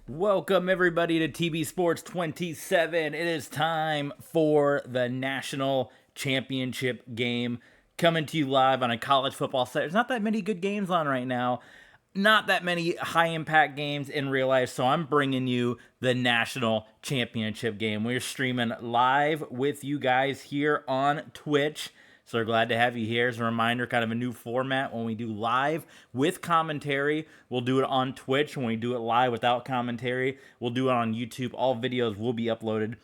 Welcome everybody to TB Sports 27. It is time for the national championship game coming to you live on a college football site. There's not that many good games on right now. Not that many high impact games in real life, so I'm bringing you the national championship game. We're streaming live with you guys here on Twitch. So we're glad to have you here. As a reminder, kind of a new format when we do live with commentary. We'll do it on Twitch. When we do it live without commentary, we'll do it on YouTube. All videos will be uploaded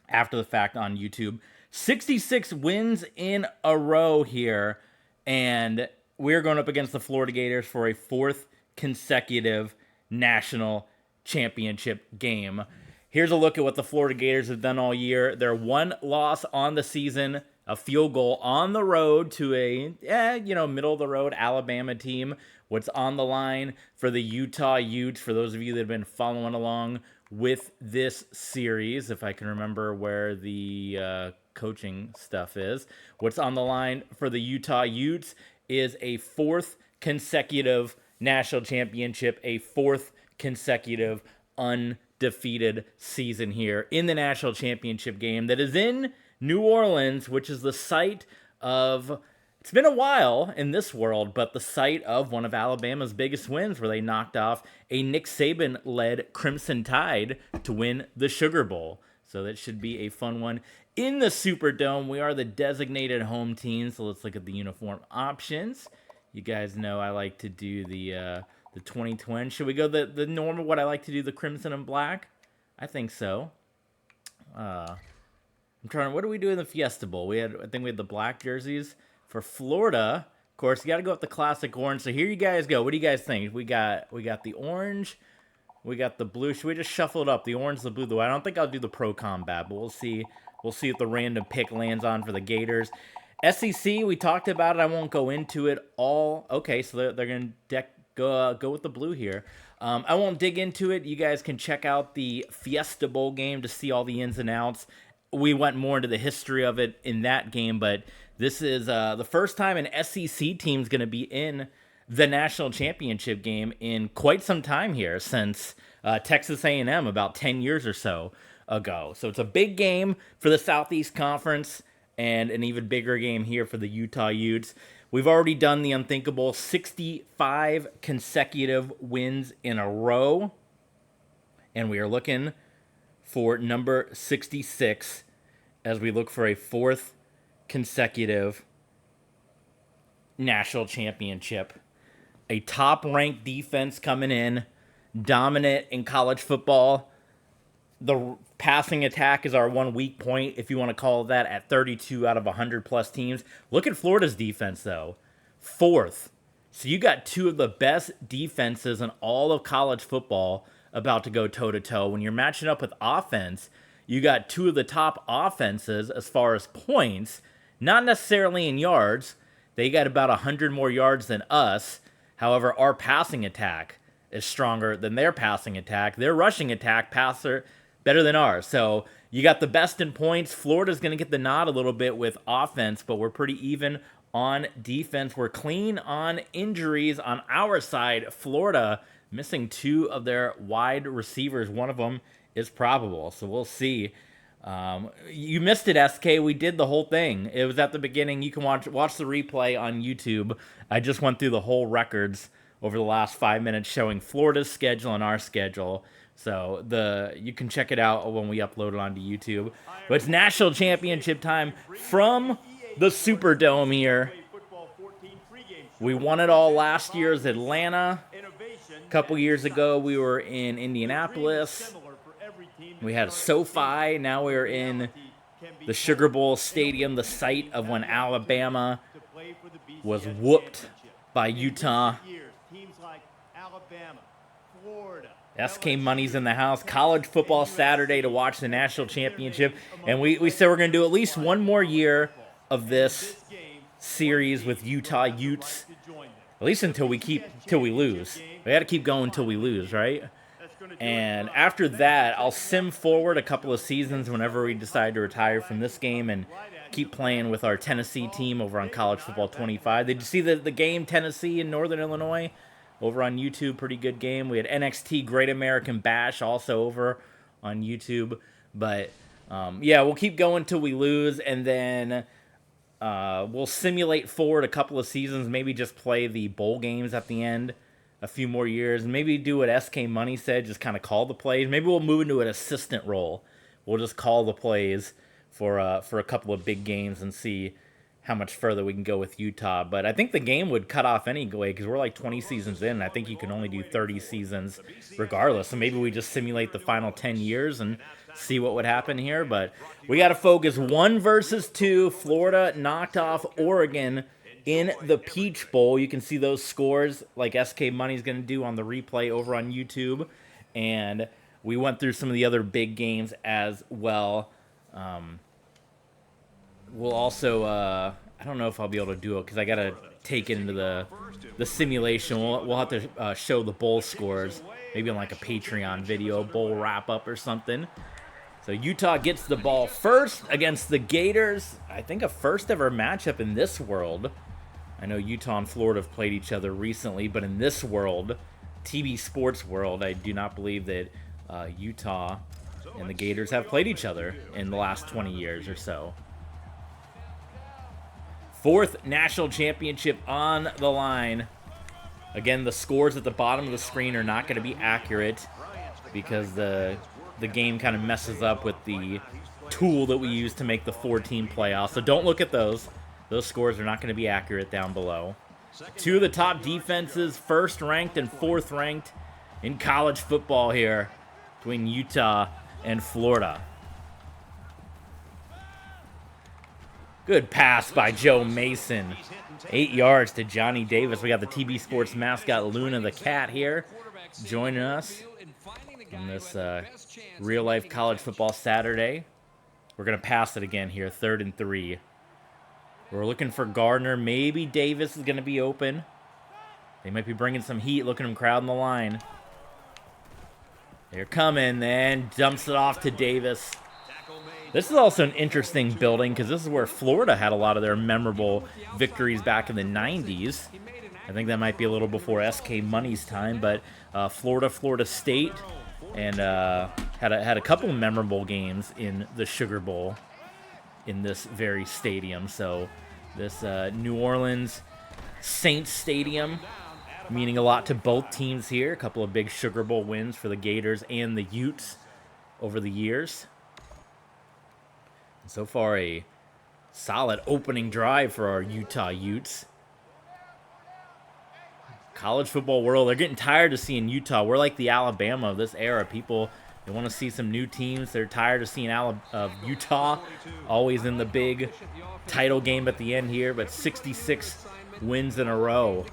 after the fact on YouTube. 66 wins in a row here, and we're going up against the Florida Gators for a fourth consecutive national championship game. Here's a look at what the Florida Gators have done all year. Their one loss on the season, a field goal on the road to a, middle of the road Alabama team. What's on the line for the Utah Utes, for those of you that have been following along with this series, if I can remember where the coaching stuff is. What's on the line for the Utah Utes is a fourth consecutive national championship, a fourth consecutive undefeated season here in the national championship game that is in New Orleans, which is the site of, it's been a while in this world, but the site of one of Alabama's biggest wins, where they knocked off a Nick Saban-led Crimson Tide to win the Sugar Bowl. So that should be a fun one in the Superdome. We are the designated home team, so let's look at the uniform options. You guys know I like to do the 2020. Should we go the normal, what I like to do, the crimson and black? I think so. I'm trying. What do we do in the Fiesta Bowl? I think we had the black jerseys for Florida. Of course, you got to go with the classic orange. So here you guys go. What do you guys think? We got the orange. We got the blue. Should we just shuffle it up? The orange, the blue, the white. I don't think I'll do the pro combat, but we'll see. We'll see if the random pick lands on for the Gators. SEC, we talked about it. I won't go into it all. Okay, so they're going to go with the blue here. I won't dig into it. You guys can check out the Fiesta Bowl game to see all the ins and outs. We went more into the history of it in that game, but this is the first time an SEC team's going to be in the national championship game in quite some time here, since Texas A&M about 10 years or so ago. So it's a big game for the Southeast Conference, and an even bigger game here for the Utah Utes. We've already done the unthinkable, 65 consecutive wins in a row, and we are looking for number 66 as we look for a fourth consecutive national championship. A top-ranked defense coming in, dominant in college football. The passing attack is our one weak point, if you want to call it that, at 32 out of 100-plus teams. Look at Florida's defense, though. Fourth. So you got two of the best defenses in all of college football about to go toe-to-toe. When you're matching up with offense, you got two of the top offenses as far as points, not necessarily in yards. They got about 100 more yards than us. However, our passing attack is stronger than their passing attack. Their rushing attack passer better than ours. So you got the best in points. Florida's going to get the nod a little bit with offense, but we're pretty even on defense. We're clean on injuries on our side. Florida missing two of their wide receivers. One of them is probable, so we'll see. You missed it, SK. We did the whole thing. It was at the beginning. You can watch the replay on YouTube. I just went through the whole records over the last 5 minutes showing Florida's schedule and our schedule. So you can check it out when we upload it onto YouTube. But it's national championship time from the Superdome here. We won it all last year as Atlanta. A couple years ago, we were in Indianapolis. We had SoFi. Now we're in the Sugar Bowl Stadium, the site of when Alabama was whooped by Utah. SK Money's in the house. College football Saturday to watch the national championship. And we said we're going to do at least one more year of this series with Utah Utes. At least until we lose. We got to keep going until we lose, right? And after that, I'll sim forward a couple of seasons whenever we decide to retire from this game and keep playing with our Tennessee team over on College Football 25. Did you see the game, Tennessee and Northern Illinois? over on YouTube. Pretty good game. We had NXT Great American Bash also over on YouTube. But, yeah, we'll keep going till we lose, and then we'll simulate forward a couple of seasons, maybe just play the bowl games at the end a few more years, and maybe do what SK Money said, just kind of call the plays. Maybe we'll move into an assistant role. We'll just call the plays for a couple of big games and see how much further we can go with Utah. But I think the game would cut off anyway because we're like 20 seasons in. And I think you can only do 30 seasons regardless. So maybe we just simulate the final 10 years and see what would happen here. But we got to focus 1 versus 2. Florida knocked off Oregon in the Peach Bowl. You can see those scores like SK Money's going to do on the replay over on YouTube. And we went through some of the other big games as well. We'll also, I don't know if I'll be able to do it because I got to take it into the simulation. We'll have to show the bowl scores, maybe on like a Patreon video, bowl wrap-up or something. So Utah gets the ball first against the Gators. I think a first-ever matchup in this world. I know Utah and Florida have played each other recently, but in this world, TB Sports world, I do not believe that Utah and the Gators have played each other in the last 20 years or so. 4th national championship on the line. Again, the scores at the bottom of the screen are not going to be accurate because the game kind of messes up with the tool that we use to make the 4-team playoffs. So don't look at those. Those scores are not going to be accurate down below. 2 of the top defenses, 1st ranked and 4th ranked in college football here between Utah and Florida. Good pass by Joe Mason. 8 yards to Johnny Davis. We got the TB Sports mascot Luna the Cat here joining us on this real-life college football Saturday. We're going to pass it again here, 3rd and 3. We're looking for Gardner. Maybe Davis is going to be open. They might be bringing some heat. Look at them crowding the line. They're coming, and dumps it off to Davis. This is also an interesting building because this is where Florida had a lot of their memorable victories back in the 90s. I think that might be a little before SK Money's time, but Florida State, and had a couple memorable games in the Sugar Bowl in this very stadium. So this New Orleans Saints Stadium meaning a lot to both teams here. A couple of big Sugar Bowl wins for the Gators and the Utes over the years. So far, a solid opening drive for our Utah Utes. College football world, they're getting tired of seeing Utah. We're like the Alabama of this era. People, they want to see some new teams. They're tired of seeing Utah always in the big title game at the end here, but 66 wins in a row.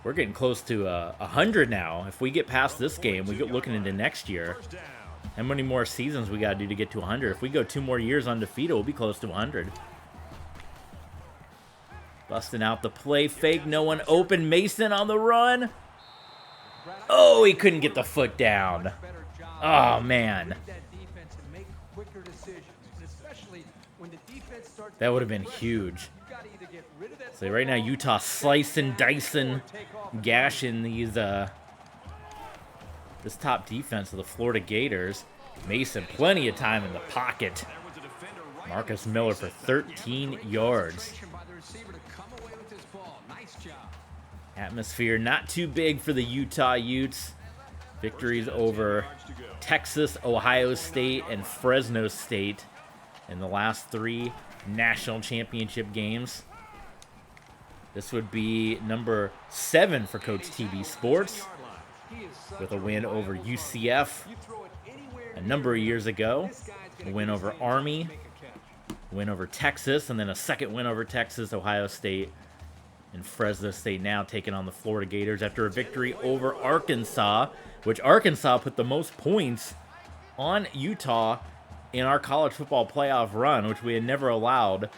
We're getting close to 100 now. If we get past this game, we get looking into next year. How many more seasons we got to do to get to 100? If we go 2 more years undefeated, we'll be close to 100. Busting out the play fake. No one open. Mason on the run. Oh, he couldn't get the foot down. Oh, man. That would have been huge. So right now, Utah slicing, dicing, gashing these this top defense of the Florida Gators. Mason, plenty of time in the pocket. Marcus Miller for 13 yards. Atmosphere not too big for the Utah Utes. Victories over Texas, Ohio State, and Fresno State in the last 3 national championship games. This would be number 7 for Coach TB Sports, with a win over UCF a number of years ago, a win over Army, a win over Texas, and then a second win over Texas, Ohio State, and Fresno State now taking on the Florida Gators after a victory over Arkansas, which Arkansas put the most points on Utah in our college football playoff run, which we had never allowed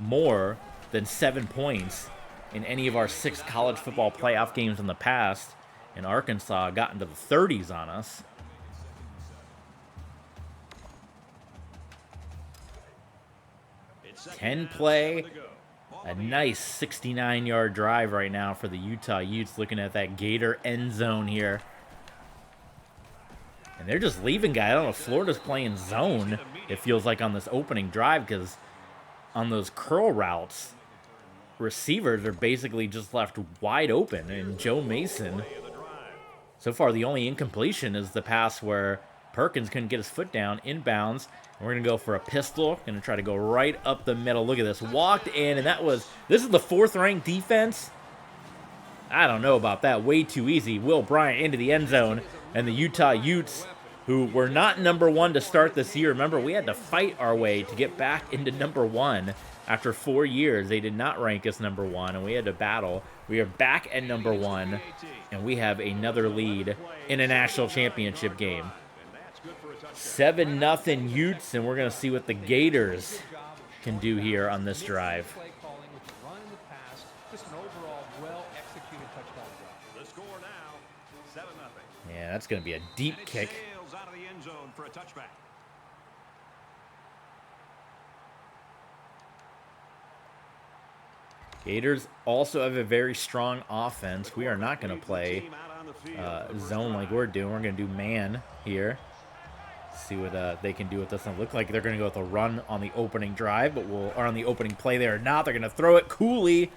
more than 7 points in any of our 6 college football playoff games in the past. And Arkansas got into the 30s on us. It's 10 play, A nice 69-yard drive right now for the Utah Utes, looking at that Gator end zone here. And they're just leaving guys. I don't know if Florida's playing zone, it feels like, on this opening drive, because on those curl routes, receivers are basically just left wide open. And Joe Mason, so far the only incompletion is the pass where Perkins couldn't get his foot down, inbounds. And we're going to go for a pistol. Going to try to go right up the middle. Look at this. Walked in, and this is the 4th-ranked defense. I don't know about that. Way too easy. Will Bryant into the end zone. And the Utah Utes, who were not number 1 to start this year. Remember, we had to fight our way to get back into number 1. After 4 years, they did not rank us number 1, and we had to battle. We are back at number 1, and we have another lead in a national championship game. 7-0 Utes, and we're going to see what the Gators can do here on this drive. Yeah, that's going to be a deep kick. Gators also have a very strong offense. We are not going to play zone like we're doing. We're going to do man here. See what they can do with this. It doesn't look like they're going to go with a run on the opening drive, but or on the opening play there or not. They're going to throw it. Cooley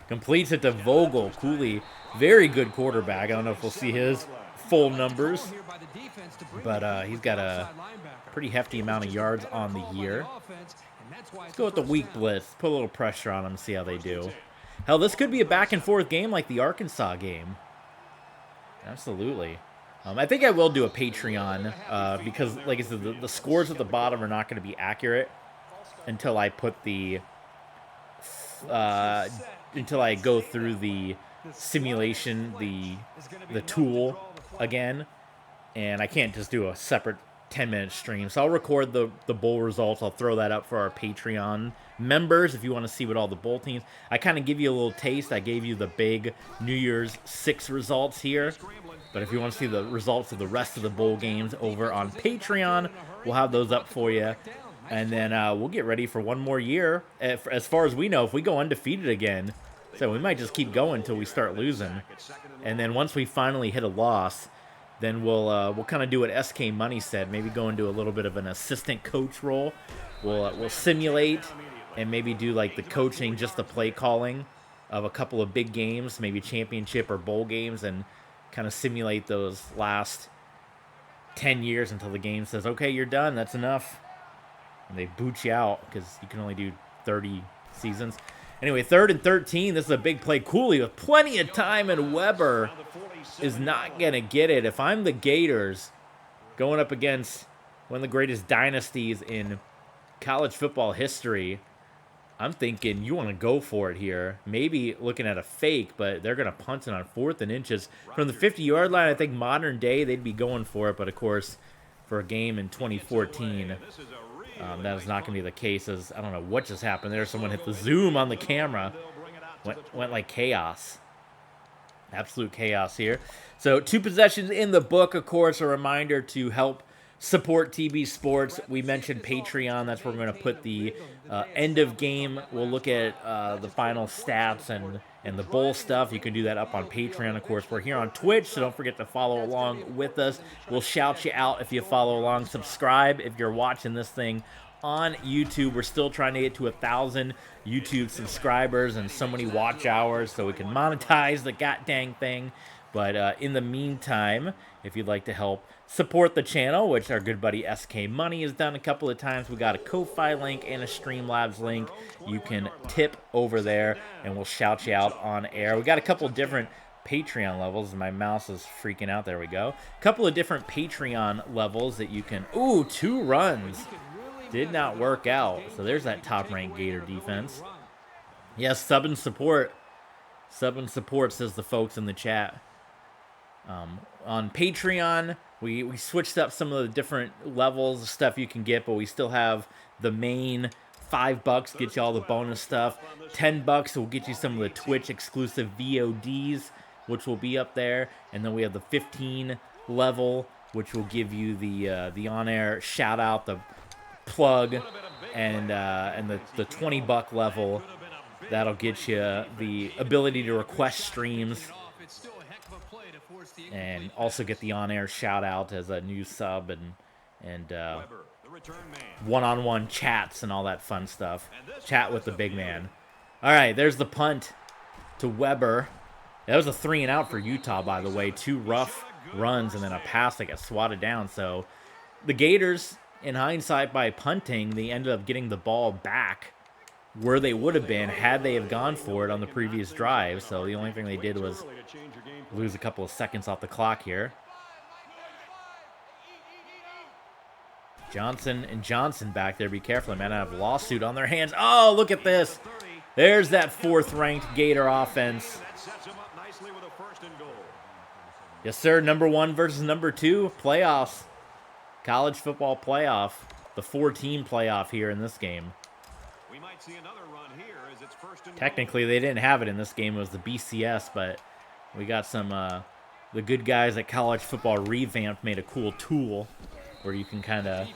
completes it to Vogel. Cooley, very good quarterback. I don't know if we'll see his full numbers, but he's got a pretty hefty amount of yards on the year. Let's go with the weak blitz. Put a little pressure on them, see how they do. Hell, this could be a back-and-forth game like the Arkansas game. Absolutely. I think I will do a Patreon because, like I said, the scores at the bottom are not going to be accurate until I put until I go through the simulation, the tool again, and I can't just do a separate 10-minute stream. So I'll record the bowl results. I'll throw that up for our Patreon members if you want to see what all the bowl teams. I kind of give you a little taste. I gave you the big New Year's 6 results here. But if you want to see the results of the rest of the bowl games over on Patreon, we'll have those up for you. And then we'll get ready for one more year. As far as we know, if we go undefeated again, so we might just keep going until we start losing. And then once we finally hit a loss, then we'll kind of do what SK Money said. Maybe go into a little bit of an assistant coach role. We'll simulate and maybe do like the coaching, just the play calling of a couple of big games, maybe championship or bowl games, and kind of simulate those last 10 years until the game says, okay, you're done, that's enough. And they boot you out because you can only do 30 seasons. Anyway, 3rd and 13. This is a big play. Cooley with plenty of time, and Weber is not going to get it. If I'm the Gators going up against one of the greatest dynasties in college football history, I'm thinking you want to go for it here. Maybe looking at a fake, but they're going to punt it on 4th and inches. From the 50-yard line, I think modern day they'd be going for it. But, of course, for a game in 2014, that is not going to be the case. As I don't know what just happened there. Someone hit the zoom on the camera. Went like chaos. Absolute chaos here. So 2 possessions in the book, of course. A reminder to help support TB Sports. We mentioned Patreon. That's where we're going to put the end of game. We'll look at the final stats and the bowl stuff. You can do that up on Patreon, of course. We're here on Twitch, so don't forget to follow along with us. We'll shout you out if you follow along. Subscribe if you're watching this thing on YouTube. We're still trying to get to 1,000 YouTube subscribers and so many watch hours so we can monetize the goddamn thing. But in the meantime, if you'd like to help support the channel, which our good buddy SK Money has done a couple of times, we got a Ko-Fi link and a Streamlabs link. You can tip over there, and we'll shout you out on air. We got a couple of different Patreon levels. My mouse is freaking out. There we go. A couple of different Patreon levels that you can... Ooh, 2 runs. Did not work out. So there's that top-ranked Gator defense. Yes, sub and support. Sub and support, says the folks in the chat. On Patreon, we switched up some of the different levels of stuff you can get, but we still have the main $5 get you all the bonus stuff. $10 will get you some of the Twitch exclusive VODs, which will be up there. And then we have the 15 level, which will give you the on-air shout out, the plug, and the $20 level That'll get you the ability to request streams and also get the on-air shout-out as a new sub and one-on-one chats and all that fun stuff. Chat with the big man. All right, there's the punt to Weber. That was a 3-and-out for Utah, by the way. 2 rough runs and then a pass that got swatted down. So the Gators, in hindsight, by punting, they ended up getting the ball back where they would have been had they have gone for it on the previous drive. So the only thing they did was lose a couple of seconds off the clock here. Johnson and Johnson back there. Be careful. They might have a lawsuit on their hands. Oh, look at this. There's that 4th-ranked Gator offense. Yes, sir. Number 1 versus number 2. Playoffs. College football playoff. The 4-team playoff here in this game. Technically, they didn't have it in this game. It was the BCS, but we got some, the good guys at College Football Revamped made a cool tool where you can kind of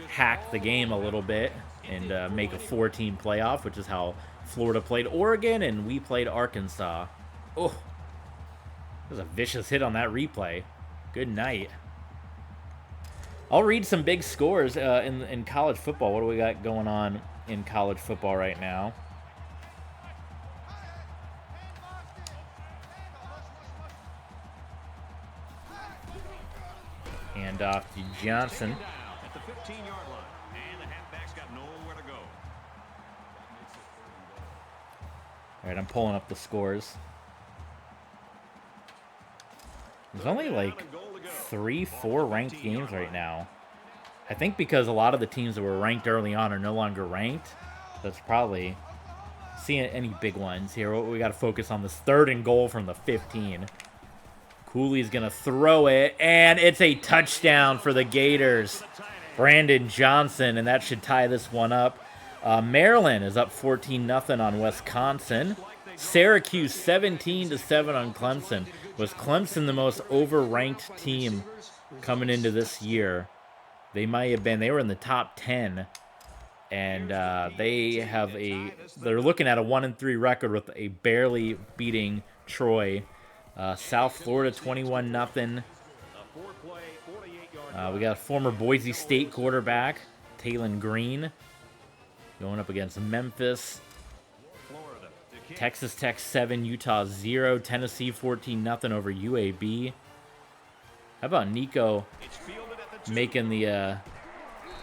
hack the game a little bit and make a 4-team playoff, which is how Florida played Oregon and we played Arkansas. Oh, that was a vicious hit on that replay. Good night. I'll read some big scores in college football. What do we got going on in college football right now? Hand off to Johnson. At the 15-yard line, and the halfback's got nowhere to go. All right, I'm pulling up the scores. There's only like 3-4 ranked games right now. I think because a lot of the teams that were ranked early on are no longer ranked. That's probably seeing any big ones here. We got to focus on this 3rd and goal from the 15. Cooley's going to throw it, and it's a touchdown for the Gators. Brandon Johnson, and that should tie this one up. Maryland is up 14-0 on Wisconsin. Syracuse 17-7 on Clemson. Was Clemson the most overranked team coming into this year? They might have been. They were in the top 10, and they're looking at a 1-3 record with a barely beating Troy. South Florida 21-0. We got a former Boise State quarterback, Talon Green, going up against Memphis. Texas Tech 7, Utah 0, Tennessee 14-0 over UAB. How about Nico making the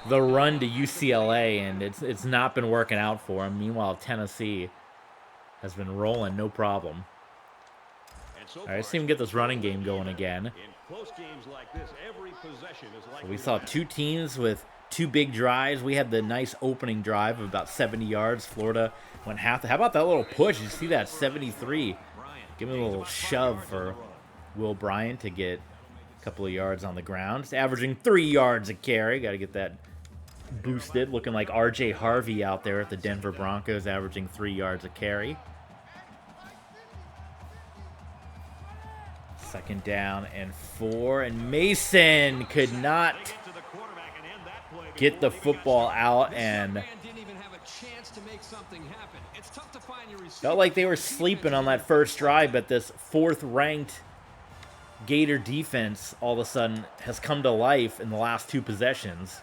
run to UCLA, and it's not been working out for him. Meanwhile, Tennessee has been rolling, no problem. All right, let's see him get this running game going again. So we saw 2 teams with 2 big drives. We had the nice opening drive of about 70 yards. Florida went half. How about that little push? Did you see that? 73. Give me a little shove for Will Bryant to get a couple of yards on the ground. It's averaging 3 yards a carry. Got to get that boosted. Looking like R.J. Harvey out there at the Denver Broncos, averaging 3 yards a carry. 2nd down and 4, and Mason could not get the football out, and felt like they were sleeping on that first drive, but this 4th-ranked Gator defense all of a sudden has come to life in the last 2 possessions.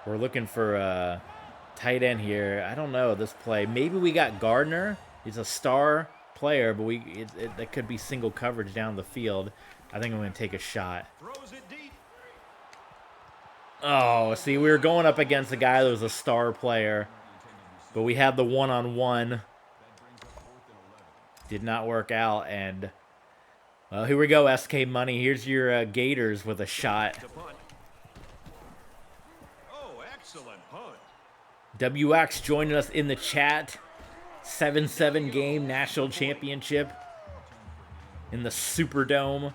We're looking for a tight end here. I don't know this play. Maybe we got Gardner. He's a star player, but that could be single coverage down the field. I think I'm going to take a shot. Oh, see, we were going up against a guy that was a star player, but we had the one-on-one. Did not work out, and well, here we go, SK Money. Here's your Gators with a shot. Oh, excellent punt. WX joining us in the chat. 7-7 game national championship in the Superdome.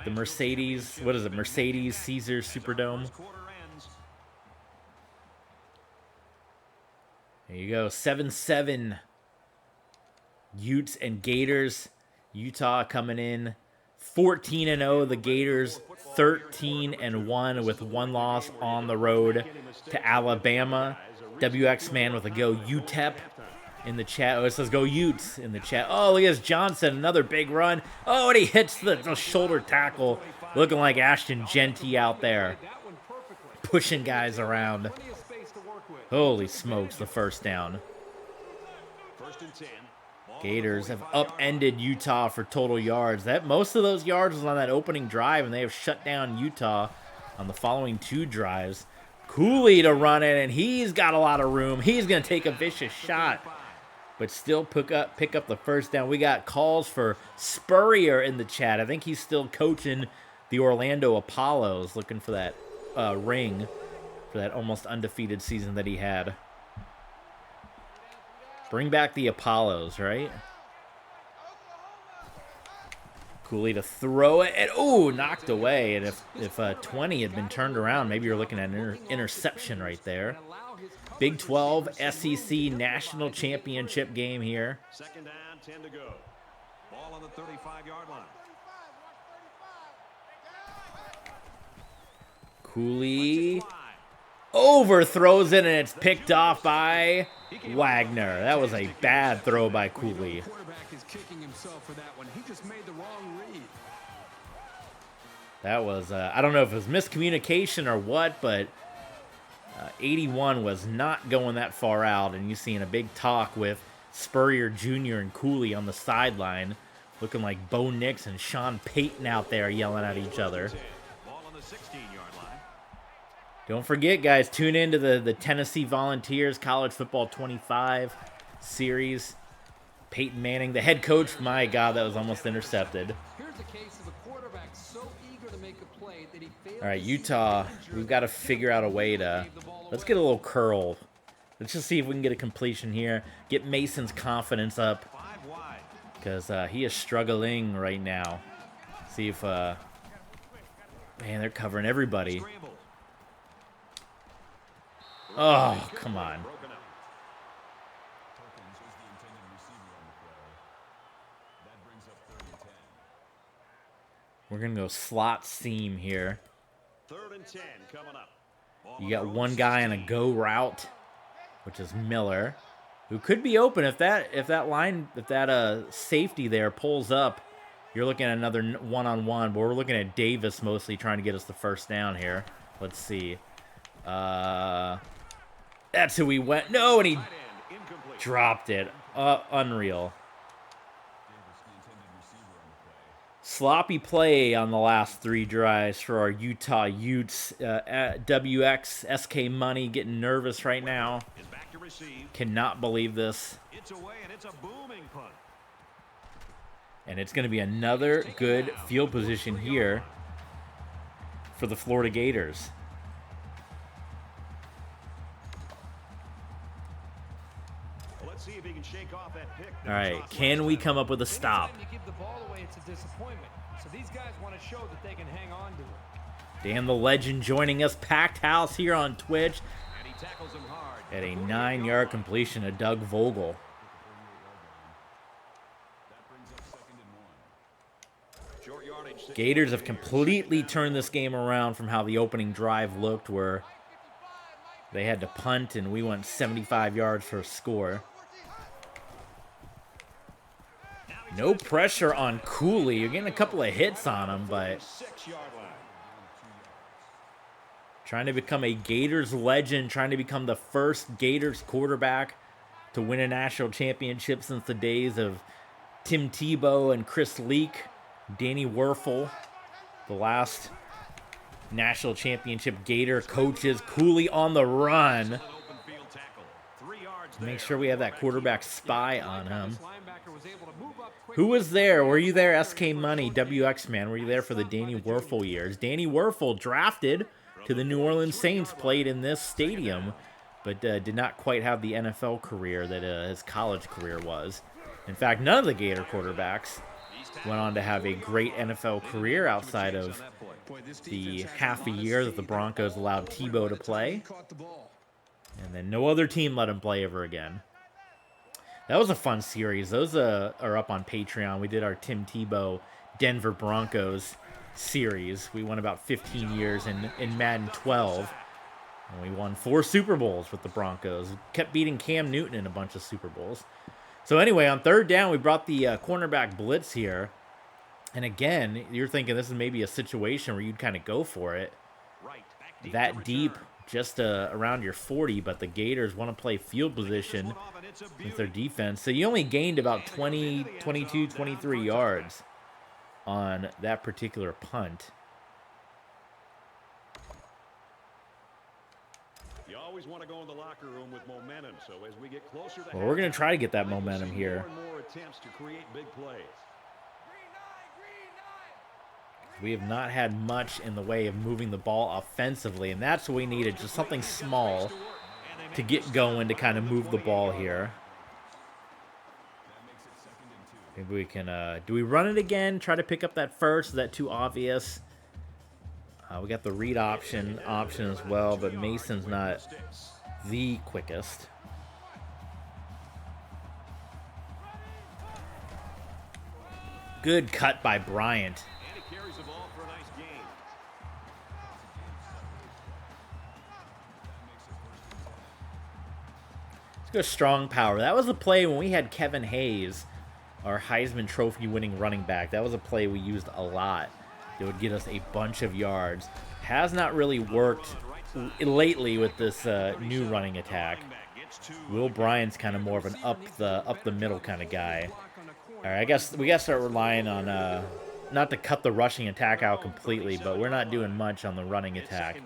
The Mercedes, what is it? Mercedes Caesar Superdome. There you go. 7-7. Utes and Gators. Utah coming in 14-0. The Gators 13-1 with one loss on the road to Alabama. WX Man with a go UTEP in the chat. Oh, it says go Utes in the chat. Oh, look at this Johnson, another big run. Oh, and he hits the shoulder tackle, looking like Ashton Genty out there, pushing guys around. Holy smokes, the first down. Gators have upended Utah for total yards. Most of those yards was on that opening drive, and they have shut down Utah on the following 2 drives. Cooley to run it, and he's got a lot of room. He's going to take a vicious shot, but still pick up the first down. We got calls for Spurrier in the chat. I think he's still coaching the Orlando Apollos, looking for that ring for that almost undefeated season that he had. Bring back the Apollos, right? Cooley to throw it, and oh, knocked away. And if 20 had been turned around, maybe you're looking at an interception right there. Big 12 SEC National Championship game here. Second down, 10 to go. Ball on the 35-yard line. Cooley overthrows it, and it's picked off by Wagner. That was a bad throw by Cooley. That was, I don't know if it was miscommunication or what, but 81 was not going that far out, and you seeing a big talk with Spurrier Jr. and Cooley on the sideline, looking like Bo Nix and Sean Payton out there yelling at each other. Don't forget, guys, tune in to the Tennessee Volunteers College Football 25 series. Peyton Manning, the head coach. My God, that was almost intercepted. All right, Utah, we've got to figure out a way to... Let's get a little curl. Let's just see if we can get a completion here. Get Mason's confidence up, because he is struggling right now. See if... Man, they're covering everybody. Oh, come on. We're going to go slot seam here. 3rd and 10 coming up. You got one guy on a go route, which is Miller, who could be open if that safety there pulls up. You're looking at another one-on-one, but we're looking at Davis mostly trying to get us the first down here. Let's see. That's who we went. No, and he dropped it. Unreal. Sloppy play on the last 3 drives for our Utah Utes. WX, SK Money getting nervous right now. Cannot believe this. It's away, and it's a booming punt. And it's going to be another good field position here for the Florida Gators. Let's see if he can shake off that pick. All right, can we come up with a stop? So these guys want to show that they can hang on to it. Dan the Legend joining us. Packed house here on Twitch. And he tackles him hard. At a 9-yard completion to Doug Vogel. Gators have completely turned this game around from how the opening drive looked, where they had to punt and we went 75 yards for a score. No pressure on Cooley. You're getting a couple of hits on him, but trying to become a Gators legend, trying to become the first Gators quarterback to win a national championship since the days of Tim Tebow and Chris Leak, Danny Werfel, the last national championship Gator coaches. Cooley on the run. Make sure we have that quarterback spy on him. Who was there? Were you there, SK Money, WX Man? Were you there for the Danny Werfel years? Danny Werfel, drafted to the New Orleans Saints, played in this stadium, but did not quite have the NFL career that his college career was. In fact, none of the Gator quarterbacks went on to have a great NFL career outside of the half a year that the Broncos allowed Tebow to play. And then no other team let him play ever again. That was a fun series. Those are up on Patreon. We did our Tim Tebow Denver Broncos series. We won about 15 years in Madden 12. And we won 4 Super Bowls with the Broncos. Kept beating Cam Newton in a bunch of Super Bowls. So anyway, on third down, we brought the cornerback blitz here. And again, you're thinking this is maybe a situation where you'd kind of go for it. That deep, just around your 40, but the Gators want to play field position with their defense. So you only gained about 20, 22, 23 yards on that particular punt. You always want to go in the locker room with momentum, so as we get closer to Well, we're going to try to get that momentum here. more and more attempts to create big plays. We have not had much in the way of moving the ball offensively, and that's what we needed, just something small to get going to kind of move the ball here. Maybe we can, do we run it again? Try to pick up that first? Is that too obvious? We got the read option as well, but Mason's not the quickest. Good cut by Bryant. Go strong power. That was a play when we had Kevin Hayes, our Heisman Trophy winning running back. That was a play we used a lot. It would get us a bunch of yards. Has not really worked lately with this new running attack. Will Bryant's kind of more of an up the middle kind of guy. All right, I guess we got to start relying on not to cut the rushing attack out completely, but we're not doing much on the running attack.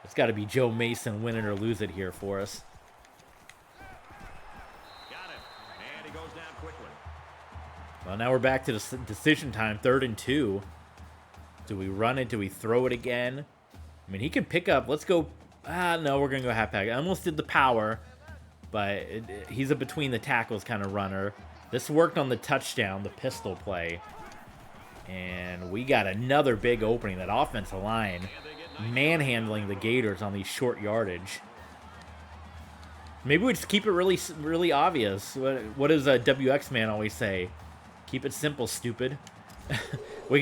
It's got to be Joe Mason win it or lose it here for us. Well, now we're back to the decision time, 3rd and 2. Do we run it? Do we throw it again? I mean, he can pick up. Let's go. No, we're going to go halfback. I almost did the power, but he's a between the tackles kind of runner. This worked on the touchdown, the pistol play. And we got another big opening. That offensive line manhandling the Gators on these short yardage. Maybe we just keep it really, really obvious. What does WX Man always say? Keep it simple, stupid. we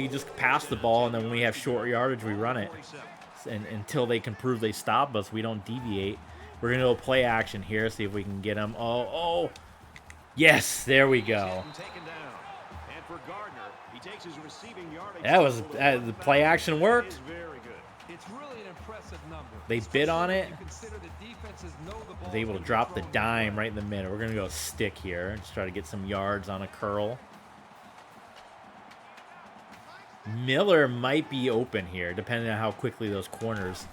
just pass the ball, and then when we have short yardage, we run it. And until they can prove they stop us, we don't deviate. We're going to go play action here, see if we can get them. Oh. Yes, there we go. That was, the play action worked. They bid on it. Was able to drop the dime right in the middle. We're going to go stick here. Just try to get some yards on a curl. Miller might be open here, depending on how quickly those corners.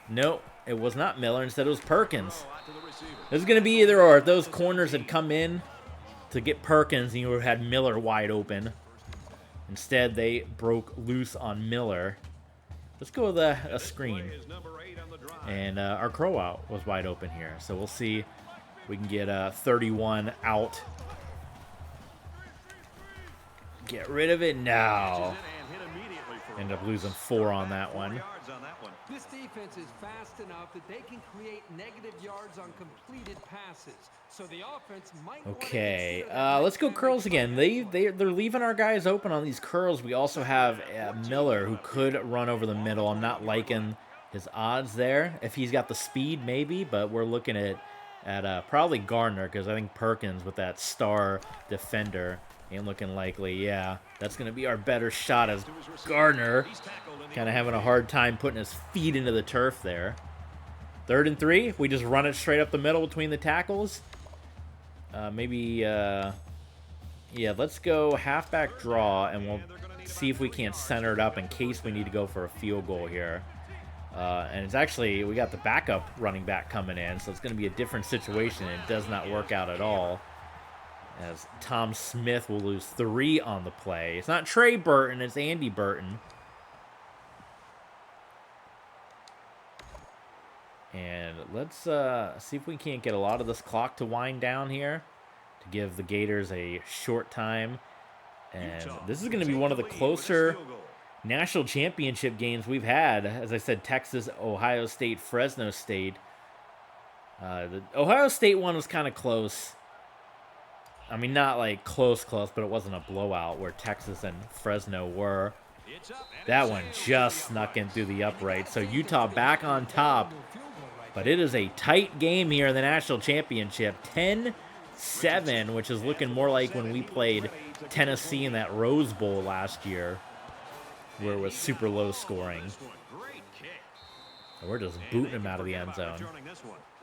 Nope, it was not Miller. Instead, it was Perkins. This is going to be either or. If those corners had come in to get Perkins, and you would have had Miller wide open. Instead, they broke loose on Miller. Let's go with a screen. And our crow out was wide open here. So we'll see if we can get 31 out. Get rid of it now. End up losing 4 on that one. This defense is fast enough that they can create negative yards on completed passes. So the offense might. Okay, let's go curls again. They're leaving our guys open on these curls. We also have Miller who could run over the middle. I'm not liking his odds there. If he's got the speed, maybe, but we're looking at probably Gardner, because I think Perkins with that star defender ain't looking likely. Yeah, that's going to be our better shot as Gardner kind of having a hard time putting his feet into the turf there. 3rd and 3. We just run it straight up the middle between the tackles. Yeah, let's go halfback draw, and we'll see if we can't center it up in case we need to go for a field goal here. And it's actually, we got the backup running back coming in, so it's going to be a different situation. It does not work out at all, as Tom Smith will lose 3 on the play. It's not Trey Burton, it's Andy Burton. And let's see if we can't get a lot of this clock to wind down here to give the Gators a short time. And this is going to be one of the closer national championship games we've had. As I said, Texas, Ohio State, Fresno State. The Ohio State one was kind of close. I mean, not like close, but it wasn't a blowout where Texas and Fresno were. That one just snuck in through the upright. So Utah back on top. But it is a tight game here in the national championship. 10-7, which is looking more like when we played Tennessee in that Rose Bowl last year, where it was super low scoring. And we're just booting him out of the end zone.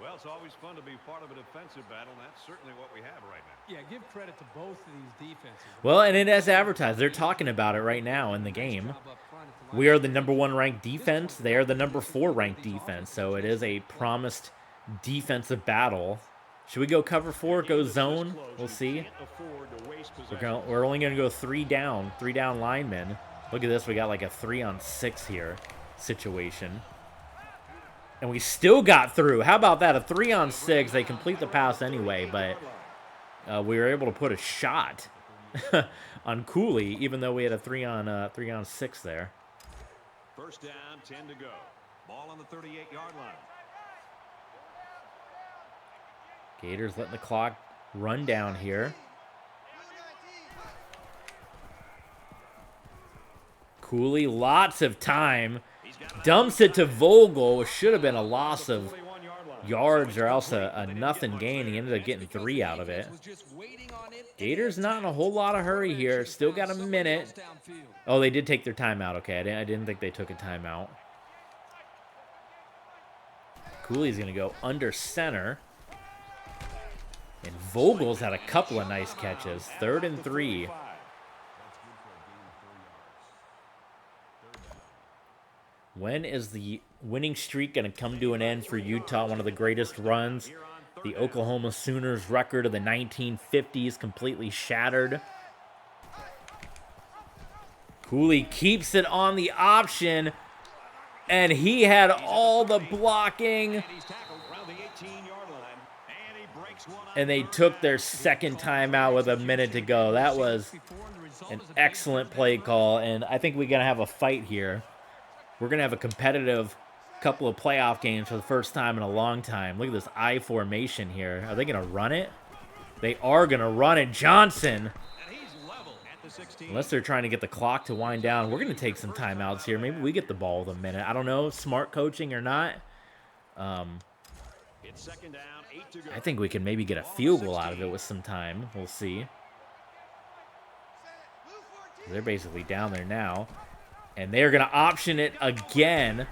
Well, it's always fun to be part of a defensive battle, and that's certainly what we have right now. Yeah, give credit to both of these defenses. Well, and it has advertised. They're talking about it right now in the game. We are the #1 ranked defense. They are the #4 ranked defense. So it is a promised defensive battle. Should we go cover 4, go zone? We'll see. We're only going to go 3 down linemen. Look at this. We got like a 3-on-6 here situation. And we still got through. How about that? A 3-on-6. They complete the pass anyway, but we were able to put a shot on Cooley, even though we had a 3-on-6 there. First down, 10 to go. Ball on the 38-yard line. Gators letting the clock run down here. Cooley, lots of time. Dumps it to Vogel, which should have been a loss of yards or else a nothing gain. He ended up getting 3 out of it. Gators not in a whole lot of hurry here. Still got a minute. Oh, they did take their timeout. Okay, I didn't think they took a timeout. Cooley's going to go under center. And Vogel's had a couple of nice catches. 3rd and 3. When is the winning streak going to come to an end for Utah? One of the greatest runs. The Oklahoma Sooners record of the 1950s completely shattered. Cooley keeps it on the option. And he had all the blocking. And they took their second timeout with a minute to go. That was an excellent play call. And I think we're going to have a fight here. We're going to have a competitive couple of playoff games for the first time in a long time. Look at this I formation here. Are they going to run it? They are going to run it. Johnson. Unless they're trying to get the clock to wind down. We're going to take some timeouts here. Maybe we get the ball with a minute. I don't know. Smart coaching or not. I think we can maybe get a field goal out of it with some time. We'll see. They're basically down there now. And they're going to option it again.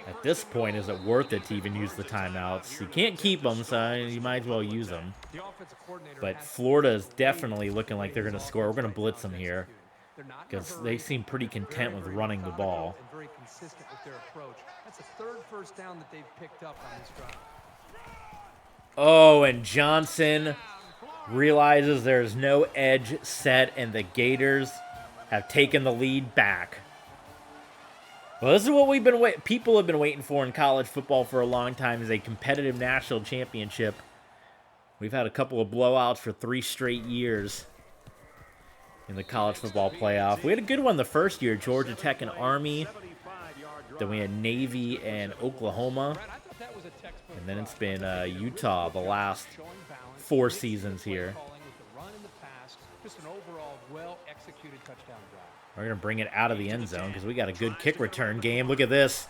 At this point, is it worth it to even use the timeouts? You can't keep them, so you might as well use them. But Florida is definitely looking like they're going to score. We're going to blitz them here because they seem pretty content with running the ball. Very consistent with their approach. That's the 3rd first down that they've picked up on this drive. Oh, and Johnson realizes there's no edge set, and the Gators have taken the lead back. Well, this is what we've been people have been waiting for in college football for a long time, is a competitive national championship. We've had a couple of blowouts for 3 straight years in the college football playoff. We had a good one the first year, Georgia Tech and Army. Then we had Navy and Oklahoma. And then it's been Utah the last 4 seasons here. We're going to bring it out of the end zone because we got a good kick return game. Look at this.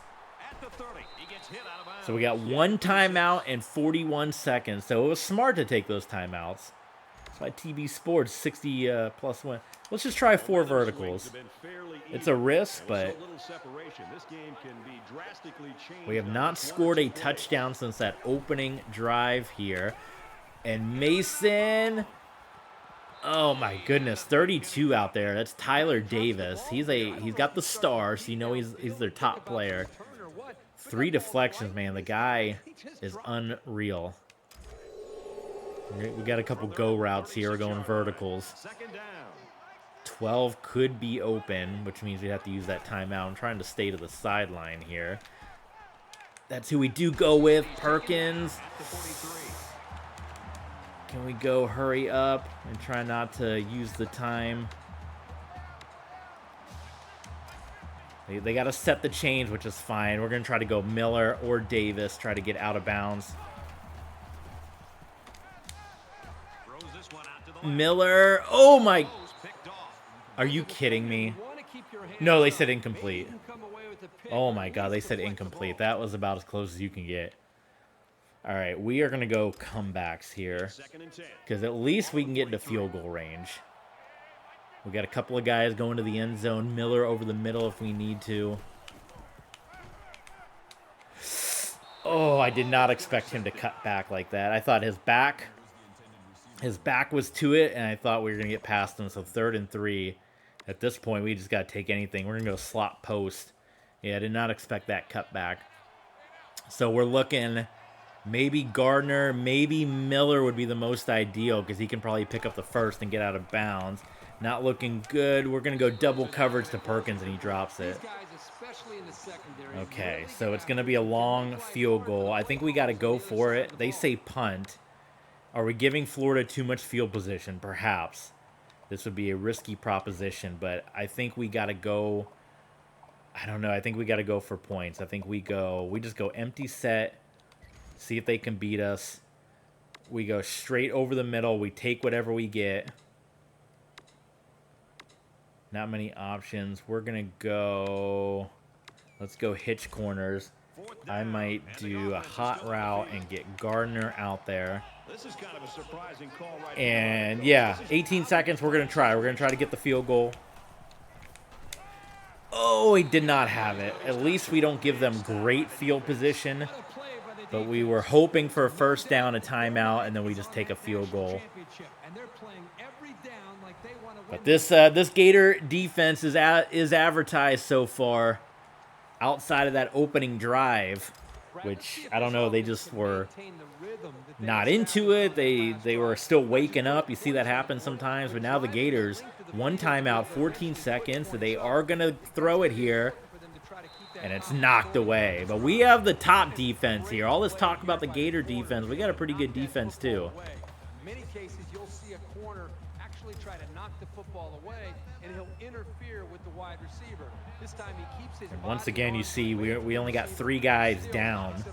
So we got 1 timeout and 41 seconds. So it was smart to take those timeouts. That's why TV Sports 60 plus 1. Let's just try 4 verticals. It's a risk, but we have not scored a touchdown since that opening drive here. And Mason... Oh my goodness, 32 out there. That's Tyler Davis. He's got the star, so you know he's their top player. 3 deflections, man. The guy is unreal. We got a couple go routes here. We're going verticals. 12 could be open, which means we have to use that timeout. I'm trying to stay to the sideline here. That's who we do go with, Perkins. Can we go hurry up and try not to use the time? They got to set the change, which is fine. We're going to try to go Miller or Davis, try to get out of bounds. Miller. Oh, my. Are you kidding me? No, they said incomplete. Oh, my God. They said incomplete. That was about as close as you can get. All right. We are going to go comebacks here because at least we can get into field goal range. We got a couple of guys going to the end zone. Miller over the middle if we need to. Oh, I did not expect him to cut back like that. I thought his back was to it, and I thought we were going to get past him. So 3rd and 3. At this point, we just got to take anything. We're going to go slot post. Yeah, I did not expect that cut back. So we're looking maybe Gardner, maybe Miller would be the most ideal because he can probably pick up the first and get out of bounds. Not looking good. We're going to go double coverage to Perkins, and he drops it. Okay, so it's going to be a long field goal. I think we got to go for it. They say punt. Are we giving Florida too much field position? Perhaps. This would be a risky proposition, but I think we got to go. I don't know. I think we got to go for points. I think we just go empty set, see if they can beat us. We go straight over the middle. We take whatever we get. Not many options. We're going to go, let's go hitch corners. I might do a hot route and get Gardner out there. This is kind of a surprising call right And yeah, 18 seconds. We're going to try. We're going to try to get the field goal. Oh, he did not have it. At least we don't give them great field position. But we were hoping for a first down, a timeout, and then we just take a field goal. But this Gator defense is advertised so far outside of that opening drive, which I don't know. They just were not into it. They were still waking up. You see that happen sometimes. But now the Gators, 1 timeout, 14 seconds. So they are going to throw it here. And it's knocked away. But we have the top defense here. All this talk about the Gator defense, we got a pretty good defense too. In many cases, you'll see a corner actually try to knock the football away, and he'll interfere with the wide receiver. This time he keeps his And once again, you see we only got 3 guys down.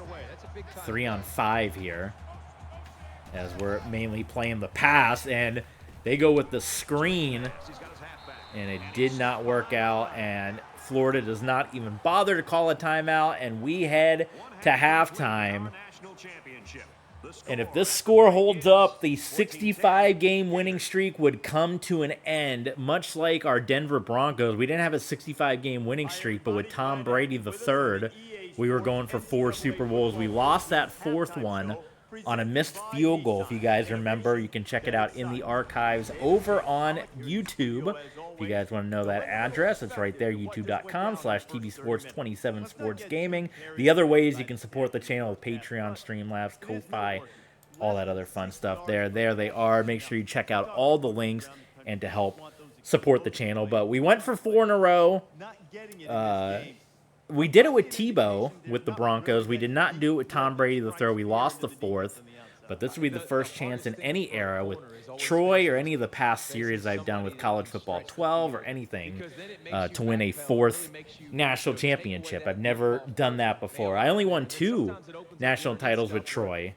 3 on 5 here. As we're mainly playing the pass, and they go with the screen, and it did not work out, and Florida does not even bother to call a timeout, and we head to halftime. And if this score holds up, the 65-game winning streak would come to an end, much like our Denver Broncos. We didn't have a 65-game winning streak, but with Tom Brady III, we were going for 4 Super Bowls. We lost that 4th one on a missed field goal. If you guys remember, you can check it out in the archives over on YouTube. If you guys want to know that address, it's right there, youtube.com/tvsports27 Sports Gaming. The other ways you can support the channel with Patreon, Streamlabs, Ko-Fi, all that other fun stuff there. There they are. Make sure you check out all the links and to help support the channel. But we went for 4 in a row. We did it with Tebow with the Broncos. We did not do it with Tom Brady III. We lost the 4th. But this would be the first chance in any era with Troy or any of the past series I've done with College Football 12 or anything to win a 4th national championship. I've never done that before. I only won 2 national titles with Troy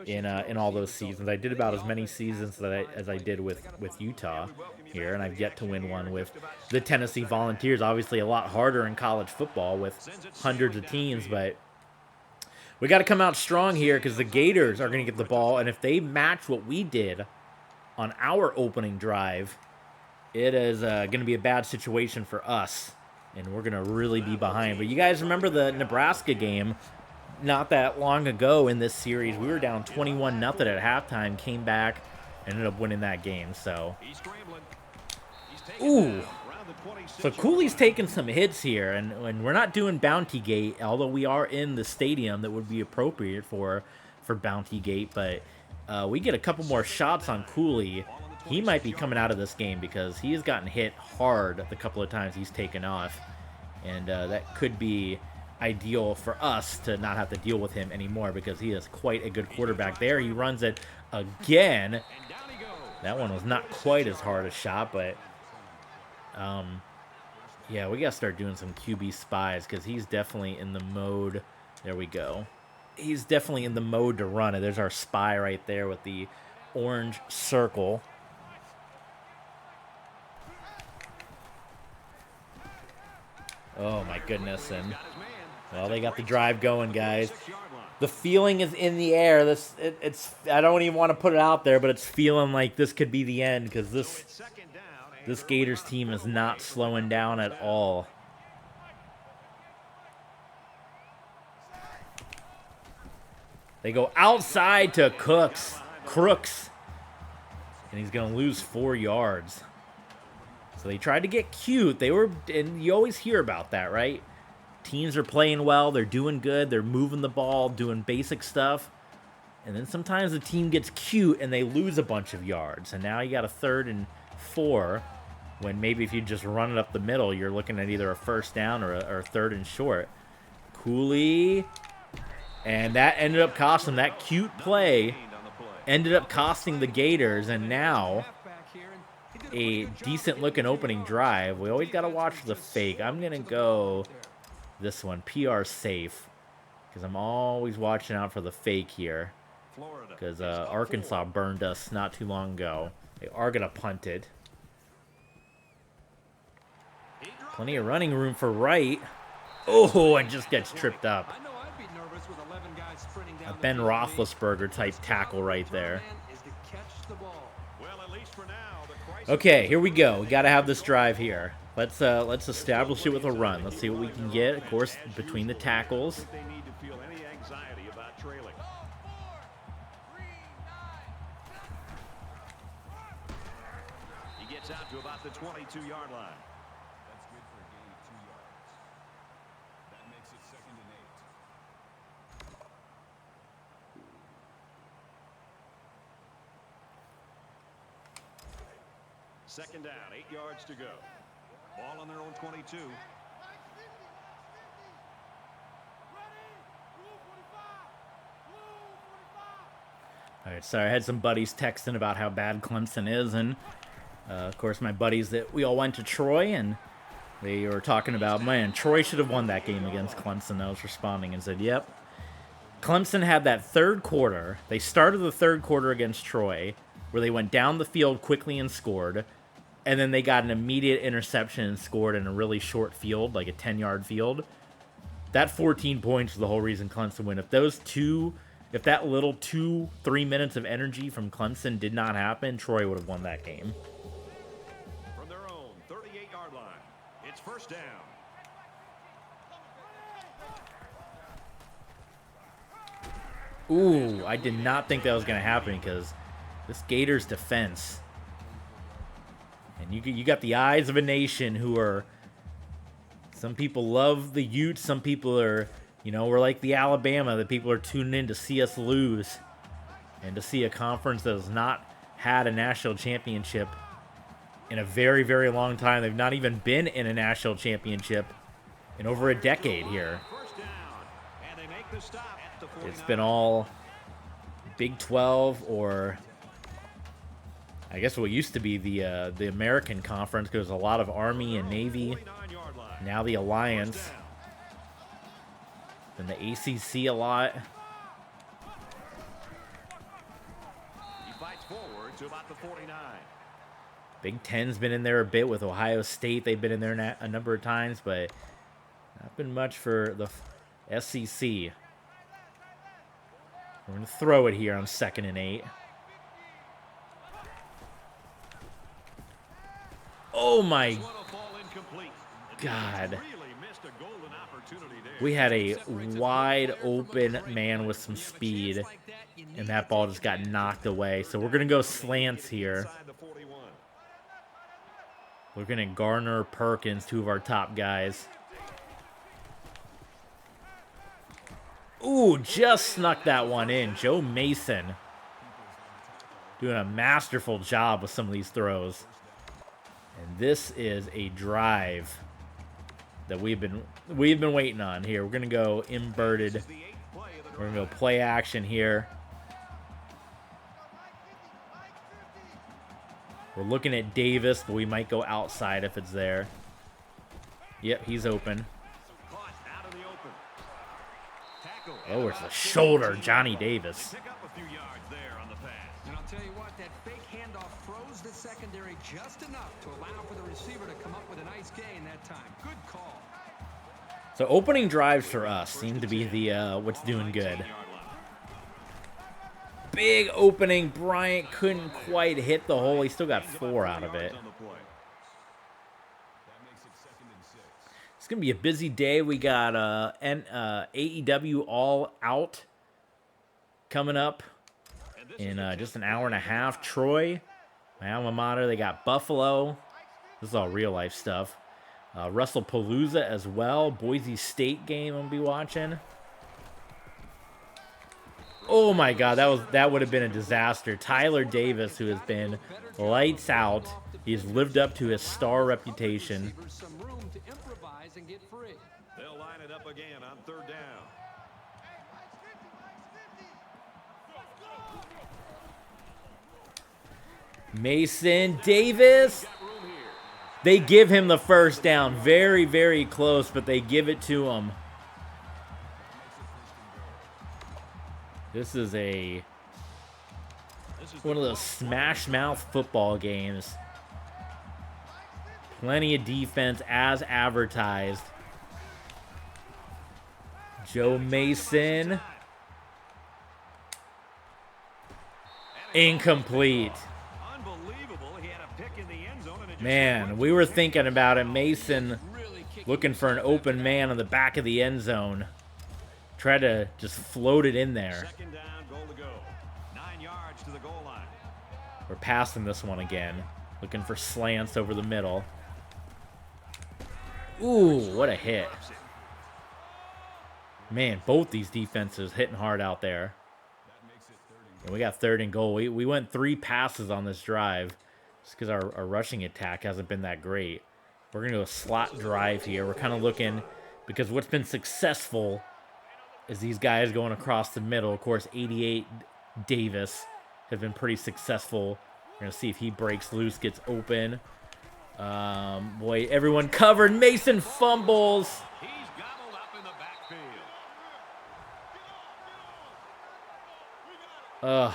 in all those seasons. I did about as many seasons as I did with Utah here, and I've yet to win one with the Tennessee Volunteers. Obviously a lot harder in college football with hundreds of teams, but we got to come out strong here because the Gators are going to get the ball, and if they match what we did on our opening drive, it is going to be a bad situation for us, and we're going to really be behind. But you guys remember the Nebraska game not that long ago in this series? We were down 21-0 at halftime, came back, ended up winning that game. So, ooh. So Cooley's taking some hits here, and we're not doing Bounty Gate, although we are in the stadium that would be appropriate for Bounty Gate. But we get a couple more shots on Cooley. He might be coming out of this game because he has gotten hit hard the couple of times he's taken off. And that could be ideal for us to not have to deal with him anymore because he is quite a good quarterback there. He runs it again. That one was not quite as hard a shot, but Yeah, we got to start doing some QB spies because he's definitely in the mode. There we go. He's definitely in the mode to run it. There's our spy right there with the orange circle. Oh, my goodness. And, well, they got the drive going, guys. The feeling is in the air. I don't even want to put it out there, but it's feeling like this could be the end because this Gators team is not slowing down at all. They go outside to Crooks. And he's going to lose 4 yards. So they tried to get cute. And you always hear about that, right? Teams are playing well. They're doing good. They're moving the ball, doing basic stuff. And then sometimes the team gets cute and they lose a bunch of yards. And now you got a 3rd and 4 when maybe if you just run it up the middle, you're looking at either a first down or a 3rd and short. Cooley. And that ended up costing them. That cute play ended up costing the Gators. And now a decent-looking opening drive. We always got to watch the fake. I'm going to go this one, PR safe, because I'm always watching out for the fake here. Because Arkansas burned us not too long ago. They are going to punt it. Plenty of running room for Wright. Oh, and just gets tripped up. A Ben Roethlisberger type tackle right there. Okay, here we go. We got to have this drive here. Let's establish it with a run. Let's see what we can get. Of course, between the tackles. He gets out to about the 22-yard line. That's good for a gain of 2 yards. That makes it 2nd and 8. Second down, 8 yards to go. Ball on their own 22. All right, sorry, I had some buddies texting about how bad Clemson is, and of course my buddies that we all went to Troy, and they were talking about, man, Troy should have won that game against Clemson. I was responding and said, yep. Clemson had that 3rd quarter. They started the 3rd quarter against Troy, where they went down the field quickly and scored, and then they got an immediate interception and scored in a really short field, like a 10-yard field. That 14 points is the whole reason Clemson win. If that little 2-3 minutes of energy from Clemson did not happen, Troy would have won that game. From their own 38-yard line, it's first down. Ooh, I did not think that was going to happen because this Gators defense. And you got the eyes of a nation who are... Some people love the Utes. Some people are... we're like the Alabama that people are tuning in to see us lose. And to see a conference that has not had a national championship in a very, very long time. They've not even been in a national championship in over a decade here. It's been all Big 12 or I guess what used to be the American Conference, because a lot of Army and Navy. Now the Alliance. Then the ACC a lot. He fights forward to about the 49. Big Ten's been in there a bit with Ohio State. They've been in there a number of times, but not been much for the SEC. We're going to throw it here on 2nd and 8. Oh my God. We had a wide open man with some speed, and that ball just got knocked away. So we're going to go slants here. We're going to Garner, Perkins, 2 of our top guys. Ooh, just snuck that one in. Joe Mason doing a masterful job with some of these throws. And this is a drive that we've been waiting on here. We're going to go inverted. We're going to go play action here. We're looking at Davis, but we might go outside if it's there. Yep, he's open. Caught out of the open. Tackle. Oh, it's a shoulder, Johnny Davis. Pick up a few yards there on the pass. And I'll tell you what, that fake handoff froze the secondary just enough to allow for the receiver to come up with a nice gain that time. Good call. So opening drives for us seem to be the what's doing good. Big opening. Bryant couldn't quite hit the hole. He still got 4 out of it. It's going to be a busy day. We got AEW All Out coming up in just an hour and a half. Troy, my alma mater, they got Buffalo. This is all real life stuff. Russellpalooza as well. Boise State game I'm going to be watching. Oh my God, that would have been a disaster. Tyler Davis, who has been lights out. He's lived up to his star reputation. They'll line it up again on 3rd down. Mason Davis. They give him the first down. Very, very close, but they give it to him. This is one of those smash mouth football games. Plenty of defense as advertised. Joe Mason. Incomplete. Man, we were thinking about it. Mason looking for an open man on the back of the end zone. Try to just float it in there. 2nd down, goal to go. 9 yards to the goal line. We're passing this one again. Looking for slants over the middle. Ooh, what a hit. Man, both these defenses hitting hard out there. And we got 3rd and goal. We went 3 passes on this drive. Just because our rushing attack hasn't been that great. We're going to do a slot drive here. We're kind of looking, because what's been successful is these guys going across the middle. Of course, 88 Davis has been pretty successful. We're going to see if he breaks loose, gets open. Boy, everyone covered. Mason fumbles. He's gobbled up in the backfield. Ugh.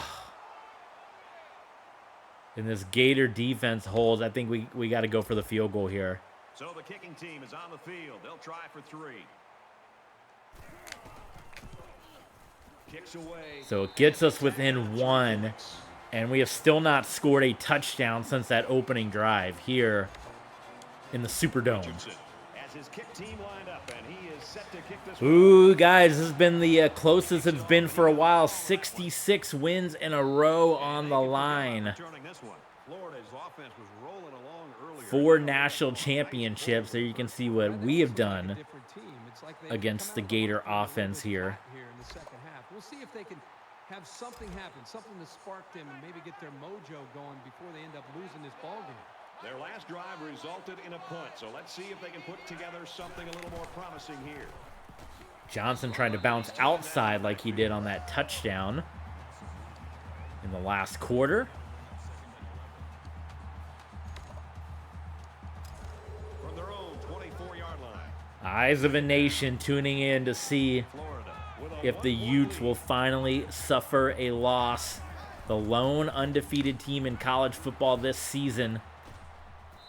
And this Gator defense holds. I think we got to go for the field goal here. So the kicking team is on the field. They'll try for 3. Kicks away. So it gets us within 1. And we have still not scored a touchdown since that opening drive here in the Superdome. As his kick team lined up, and he is set to kick this Ooh, guys, this has been the closest it's been for a while. 66 wins in a row on the line. Florida's offense was rolling along earlier. 4 national championships. There you can see what we have done against the Gator offense here. We'll see if they can have something happen, something to spark them and maybe get their mojo going before they end up losing this ball game. Their last drive resulted in a punt, so let's see if they can put together something a little more promising here. Johnson trying to bounce outside like he did on that touchdown in the last quarter. From their own 24-yard line. Eyes of a nation tuning in to see if the Utes will finally suffer a loss. The lone undefeated team in college football this season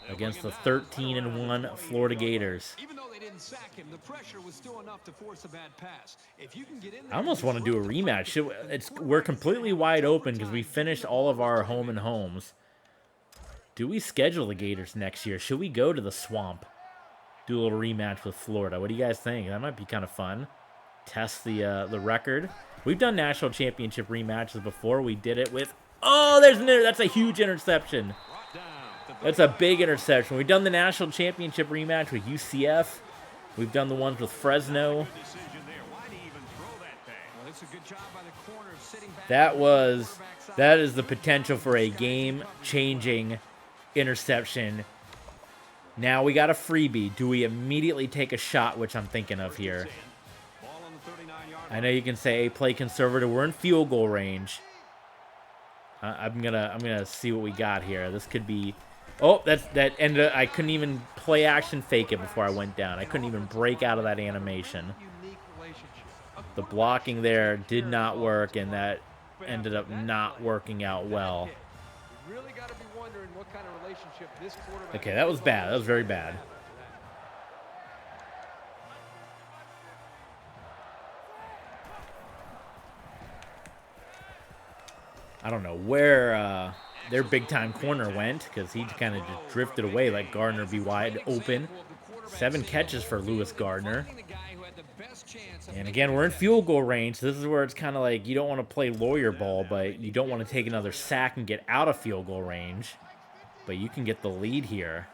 against the 13-1 Florida Gators. Even though they didn't sack him, the pressure was still enough to force a bad pass. If you can get in there, I almost want to do a rematch. We're completely wide open because we finished all of our home and homes. Do we schedule the Gators next year? Should we go to the Swamp? Do a little rematch with Florida. What do you guys think? That might be kind of fun. Test the record. We've done national championship rematches before. We did it with... Oh, that's a huge interception. That's a big interception. We've done the national championship rematch with UCF. We've done the ones with Fresno. That is the potential for a game-changing interception. Now we got a freebie. Do we immediately take a shot, which I'm thinking of here? I know you can say, hey, play conservative. We're in field goal range. I'm gonna see what we got here. This could be Oh, that ended up, I couldn't even play action fake it before I went down. I couldn't even break out of that animation. The blocking there did not work, and that ended up not working out well. Okay, that was bad. That was very bad. I don't know where their big-time corner went, because he kind of just drifted away, let Gardner be wide open. 7 catches for Lewis Gardner. And again, we're in field goal range. So this is where it's kind of like you don't want to play lawyer ball, but you don't want to take another sack and get out of field goal range. But you can get the lead here.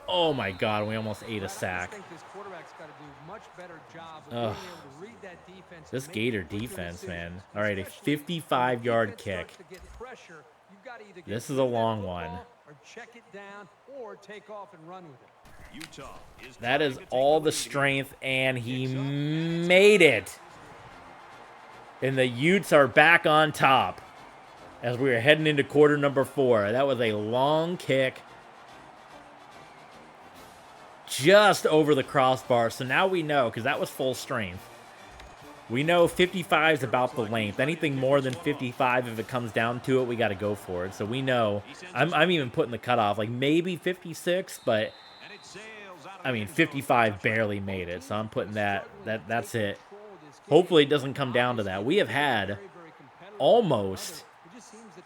Oh my God, we almost ate a sack. Ugh. This Gator defense, man. All right, a 55-yard kick. This is a long one. That is all the strength, and he made it. And the Utes are back on top as we are heading into quarter number 4. That was a long kick. Just over the crossbar. So now we know, because that was full strength. We know 55 is about the length. Anything more than 55, if it comes down to it, we got to go for it. So we know. I'm even putting the cutoff, like maybe 56, but I mean 55 barely made it. So I'm putting that's it. Hopefully it doesn't come down to that. We have had almost,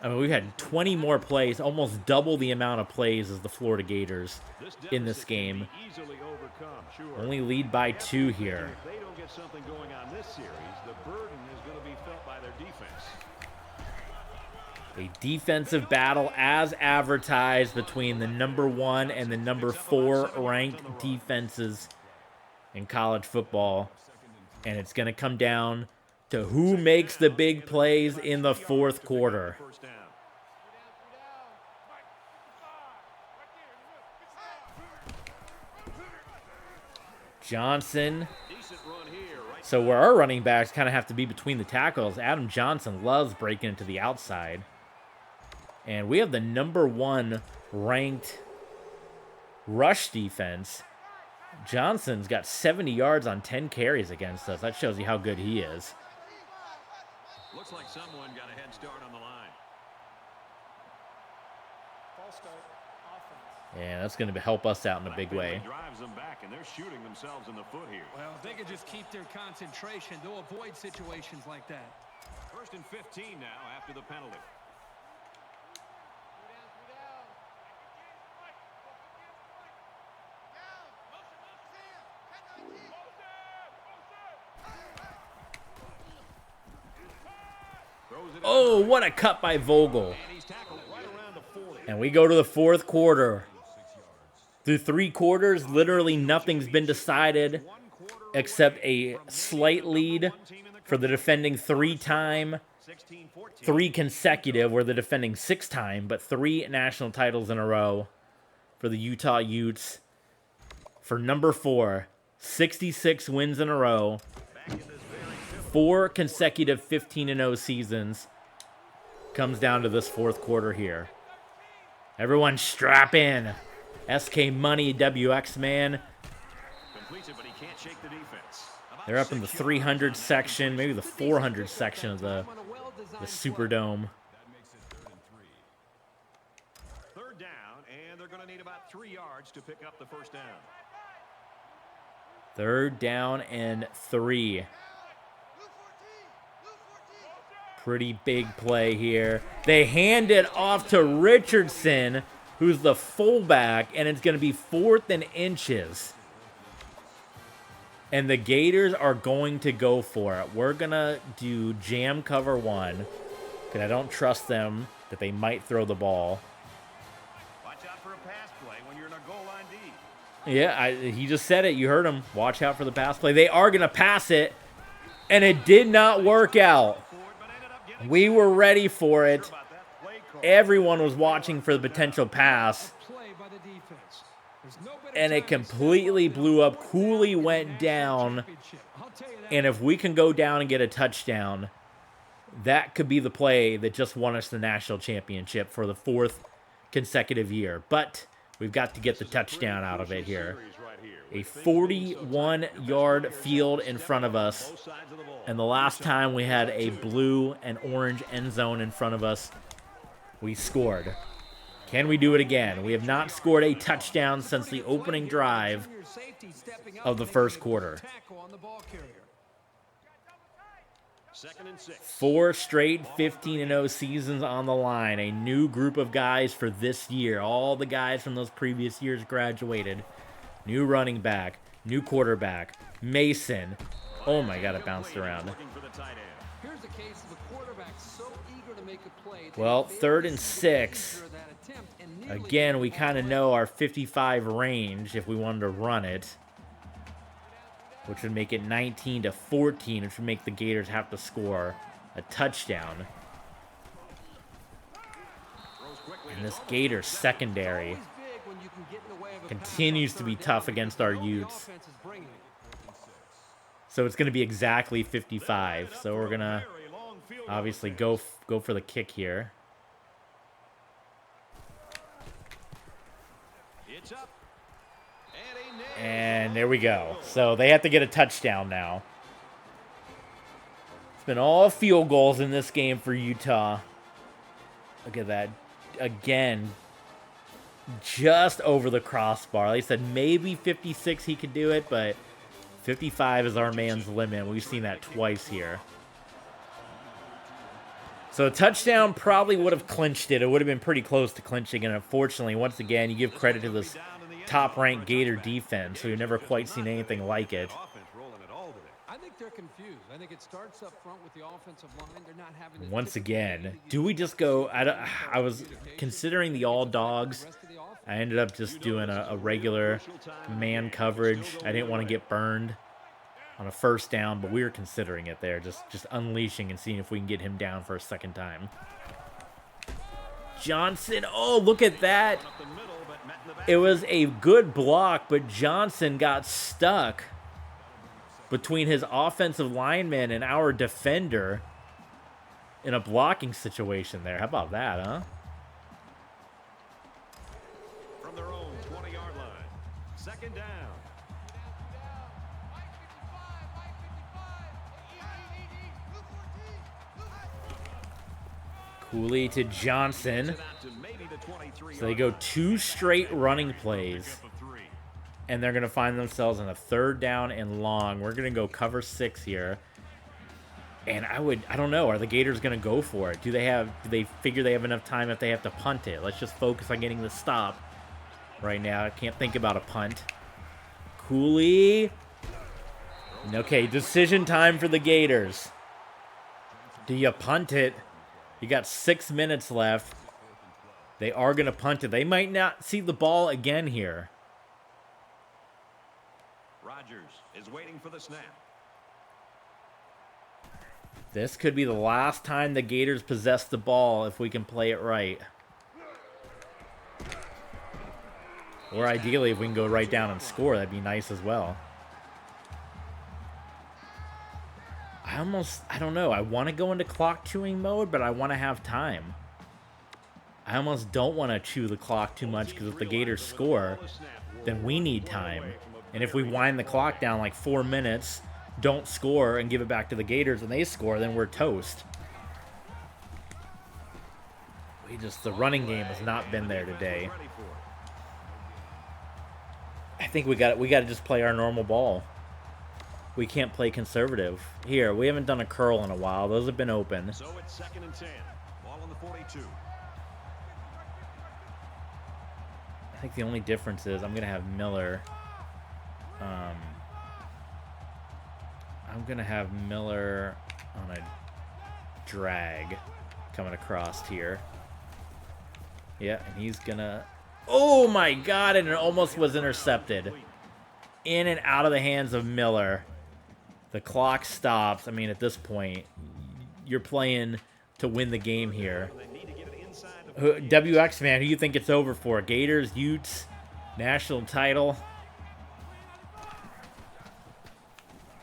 I mean, we've had 20 more plays, almost double the amount of plays as the Florida Gators in this game. Only lead by 2 here. If they don't get something going on this series, the burden is going to be felt by their defense. A defensive battle as advertised between the number 1 and the number 4 ranked defenses in college football. And it's going to come down to who makes the big plays in the 4th quarter. Johnson. So where our running backs kind of have to be between the tackles, Adam Johnson loves breaking into the outside. And we have the number 1 ranked rush defense. Johnson's got 70 yards on 10 carries against us. That shows you how good he is. Looks like someone got a head start on the line. False start. Yeah, that's going to help us out in a big way. Drives them back, and they're shooting themselves in the foot here. Well, if they could just keep their concentration, they'll avoid situations like that. 1st and 15 now after the penalty. Oh, what a cut by Vogel. And we go to the 4th quarter. Through 3 quarters, literally nothing's been decided except a slight lead for the defending 3-time, 3 consecutive, where the defending 6-time, but 3 national titles in a row for the Utah Utes. For number 4, 66 wins in a row, 4 consecutive 15-0 seasons. Comes down to this 4th quarter here. Everyone strap in. SK Money, WX man. They're up in the 300 section, maybe the 400 section of the Superdome. 3rd down, and they're going to need about 3 yards to pick up the 1st down. 3rd down and 3. Pretty big play here. They hand it off to Richardson, who's the fullback, and it's going to be 4th and inches. And the Gators are going to go for it. We're going to do jam cover 1, because I don't trust them that they might throw the ball. Watch out for a pass play when you're in a goal line D. Yeah, he just said it. You heard him. Watch out for the pass play. They are going to pass it, and it did not work out. We were ready for it. Everyone was watching for the potential pass. And it completely blew up. Cooley went down. And if we can go down and get a touchdown, that could be the play that just won us the national championship for the 4th consecutive year. But we've got to get the touchdown out of it here. A 41-yard field in front of us. And the last time we had a blue and orange end zone in front of us, we scored. Can we do it again? We have not scored a touchdown since the opening drive of the first quarter. 4 straight 15-0 seasons on the line. A new group of guys for this year. All the guys from those previous years graduated. New running back, new quarterback, Mason. Oh my God, it bounced around. Well, 3rd and 6. Again, we kind of know our 55 range if we wanted to run it, which would make it 19-14, which would make the Gators have to score a touchdown. And this Gators secondary continues to be tough against our Utes. So it's going to be exactly 55. So we're going to obviously go for the kick here. And there we go. So they have to get a touchdown now. It's been all field goals in this game for Utah. Look at that. Again, just over the crossbar. They said maybe 56 he could do it, but 55 is our man's limit. We've seen that twice here. So a touchdown probably would have clinched it. It would have been pretty close to clinching, and unfortunately, once again, you give credit to this top-ranked Gator defense, who you've never quite seen anything like it. I think they're confused. I think it starts up front with the offensive line. They're not having Once again, do we just go... I was considering the all dogs. I ended up just doing a regular man coverage. I didn't want to get burned on a first down, but we were considering it there. Just unleashing and seeing if we can get him down for a second time. Johnson. Oh, look at that. It was a good block, but Johnson got stuck between his offensive lineman and our defender in a blocking situation there. How about that, huh? From their own 20-yard line. 2nd down. Cooley to Johnson. So they go 2 straight running plays. And they're going to find themselves in a 3rd down and long. We're going to go cover 6 here. And I don't know. Are the Gators going to go for it? Do they figure they have enough time if they have to punt it? Let's just focus on getting the stop right now. I can't think about a punt. Cooley. Okay, decision time for the Gators. Do you punt it? You got 6 minutes left. They are going to punt it. They might not see the ball again here. Rodgers is waiting for the snap. This could be the last time the Gators possess the ball if we can play it right. Or ideally, if we can go right down and score, that'd be nice as well. I don't know. I want to go into clock chewing mode, but I want to have time. I almost don't want to chew the clock too much because if the Gators score, then we need time. And if we wind the clock down like 4 minutes, don't score, and give it back to the Gators and they score, then we're toast. The running game has not been there today. I think we got to just play our normal ball. We can't play conservative. Here, we haven't done a curl in a while. Those have been open. So it's 2nd and 10. Ball on the 42. I think the only difference is I'm going to have Miller. I'm going to have Miller on a drag coming across here. Yeah, and he's going to... Oh, my God, and it almost was intercepted. In and out of the hands of Miller. The clock stops. I mean, at this point, you're playing to win the game here. WX, man, who do you think it's over for? Gators, Utes, national title?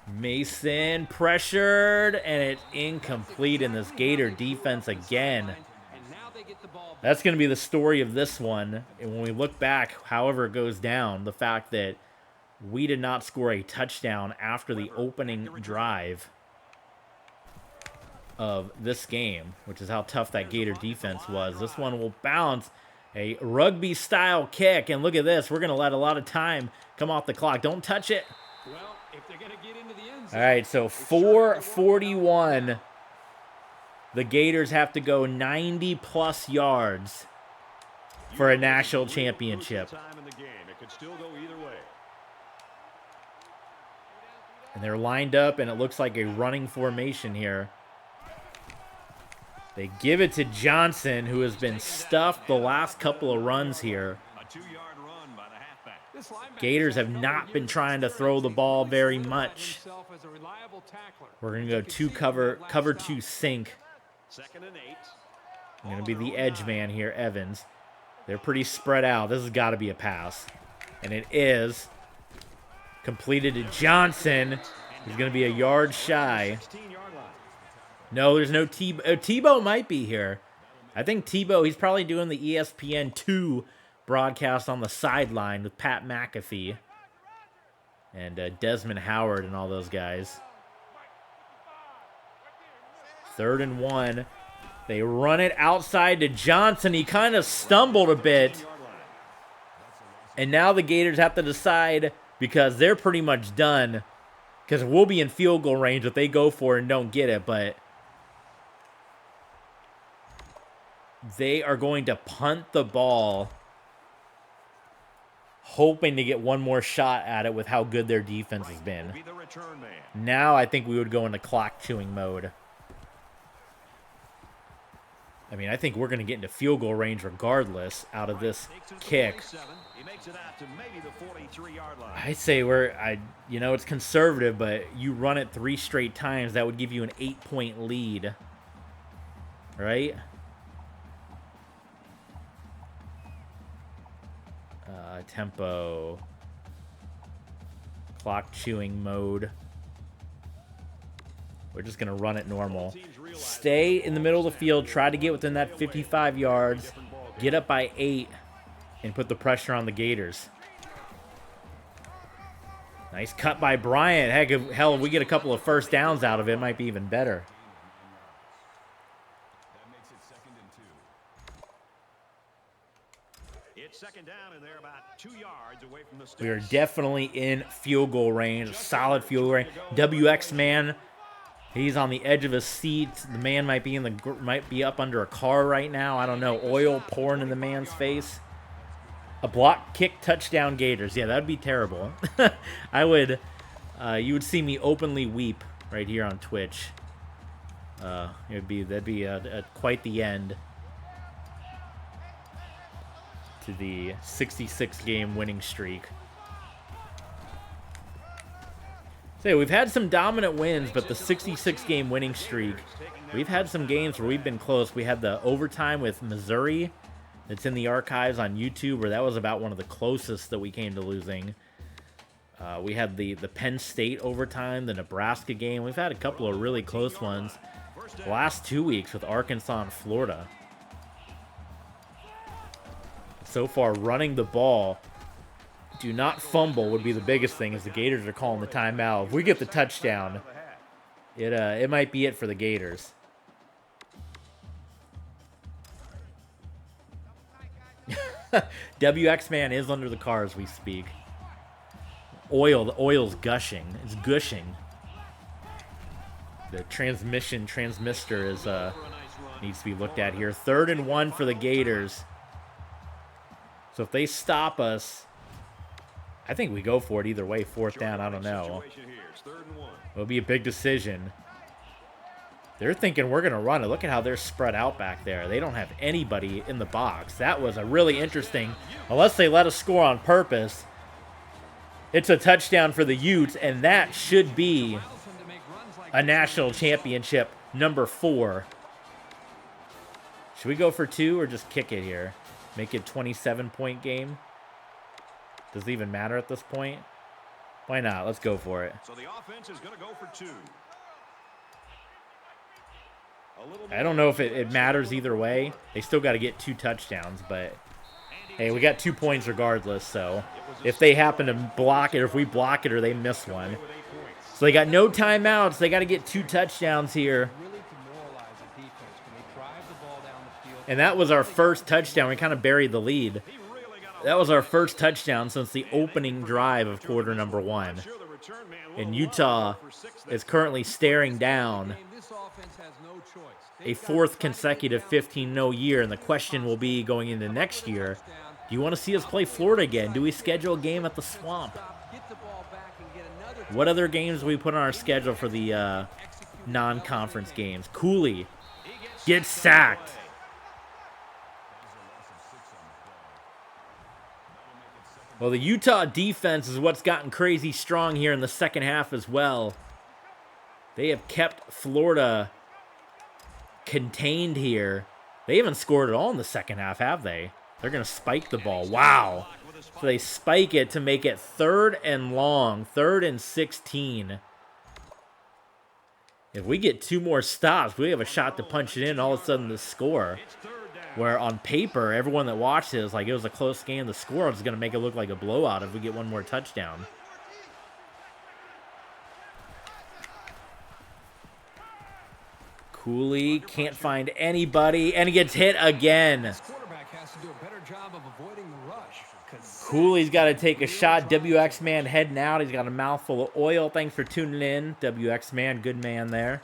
Mason pressured, and it's incomplete in this Gator defense again. And now they get the ball back. That's going to be the story of this one. And when we look back, however it goes down, the fact that we did not score a touchdown after the opening drive of this game, which is how tough that Gator defense was. This one will bounce. A rugby-style kick, and look at this. We're going to let a lot of time come off the clock. Don't touch it. Well, if they're going to get into the end zone, All right, so 4:41. The Gators have to go 90-plus yards for a national championship. Time in the game. It could still go either way. And they're lined up, and it looks like a running formation here. They give it to Johnson, who has been stuffed the last couple of runs here. A 2-yard run by the halfback. this linebacker Gators have has not been years trying to of throw the experience. ball He's very solidified much. himself as a reliable tackler. We're going to go two cover 2 sink. 2nd and 8. I'm going to be the edge man here, Evans. They're pretty spread out. This has got to be a pass. And it is. Completed to Johnson. He's going to be a yard shy. 16-yard line. No, there's no Tebow. Tebow might be here. I think Tebow, he's probably doing the ESPN 2 broadcast on the sideline with Pat McAfee and Desmond Howard and all those guys. 3rd and 1. They run it outside to Johnson. He kind of stumbled a bit. And now the Gators have to decide, because they're pretty much done, because we'll be in field goal range if they go for it and don't get it, but they are going to punt the ball, hoping to get one more shot at it with how good their defense has been. Be the return man. Now I think we would go into clock chewing mode. I mean, I think we're going to get into field goal range regardless out of this Takes us to kick. 47. He makes it out to maybe the 43-yard line. I say it's conservative, but you run it 3 straight times, that would give you an 8-point lead. Right? Tempo. Clock chewing mode. We're just going to run it normal. Stay in the middle of the field. Try to get within that 55 yards. Get up by 8. And put the pressure on the Gators. Nice cut by Bryant. Hell, if we get a couple of first downs out of it, it might be even better. That makes it 2nd and 2. It's 2nd down, and they're about 2 yards away from the sticks. We are definitely in field goal range. Solid field goal range. WX man, he's on the edge of his seat. The man might be up under a car right now. I don't know. Oil pouring in the man's face. A block kick touchdown Gators. Yeah, that'd be terrible. I would. You would see me openly weep right here on Twitch. That'd be quite the end to the 66-game winning streak. So we've had some dominant wins, but the 66-game winning streak, we've had some games where we've been close. We had the overtime with Missouri. It's in the archives on YouTube, where that was about one of the closest that we came to losing. We had the Penn State overtime, the Nebraska game. We've had a couple of really close ones the last 2 weeks with Arkansas and Florida. So far, running the ball, do not fumble would be the biggest thing, as the Gators are calling the timeout. If we get the touchdown, it might be it for the Gators. WX man is under the car as we speak. The oil's gushing. It's gushing. The transmitter is needs to be looked at here. 3rd and 1 for the Gators. So if they stop us, I think we go for it either way. 4th down, I don't know. Situation here. It's 3rd and 1. It'll be a big decision. They're thinking we're going to run it. Look at how they're spread out back there. They don't have anybody in the box. That was a really interesting, unless they let us score on purpose. It's a touchdown for the Utes, and that should be a national championship number 4. Should we go for 2 or just kick it here? Make it 27-point game? Does it even matter at this point? Why not? Let's go for it. So the offense is going to go for 2. I don't know if it matters either way. They still got to get 2 touchdowns, but hey, we got 2 points regardless, so if they happen to block it, or if we block it, or they miss one. So they got no timeouts. They got to get 2 touchdowns here. And that was our first touchdown. We kind of buried the lead. That was our first touchdown since the opening drive of quarter number 1. And Utah is currently staring down a 4th consecutive 15-0 year. And the question will be going into next year, do you want to see us play Florida again? Do we schedule a game at the Swamp? What other games do we put on our schedule for the non-conference games? Cooley gets sacked. Well, the Utah defense is what's gotten crazy strong here in the second half as well. They have kept Florida contained here. They haven't scored at all in the second half, have they? They're going to spike the ball. Wow. So they spike it to make it 3rd and long, 3rd and 16. If we get 2 more stops, we have a shot to punch it in, all of a sudden the score. Where on paper, everyone that watched it was like, it was a close game. The score is going to make it look like a blowout if we get 1 more touchdown. Cooley can't find anybody, and he gets hit again. Cooley's got to take a shot. WX Man heading out. He's got a mouthful of oil. Thanks for tuning in. WX Man, good man there.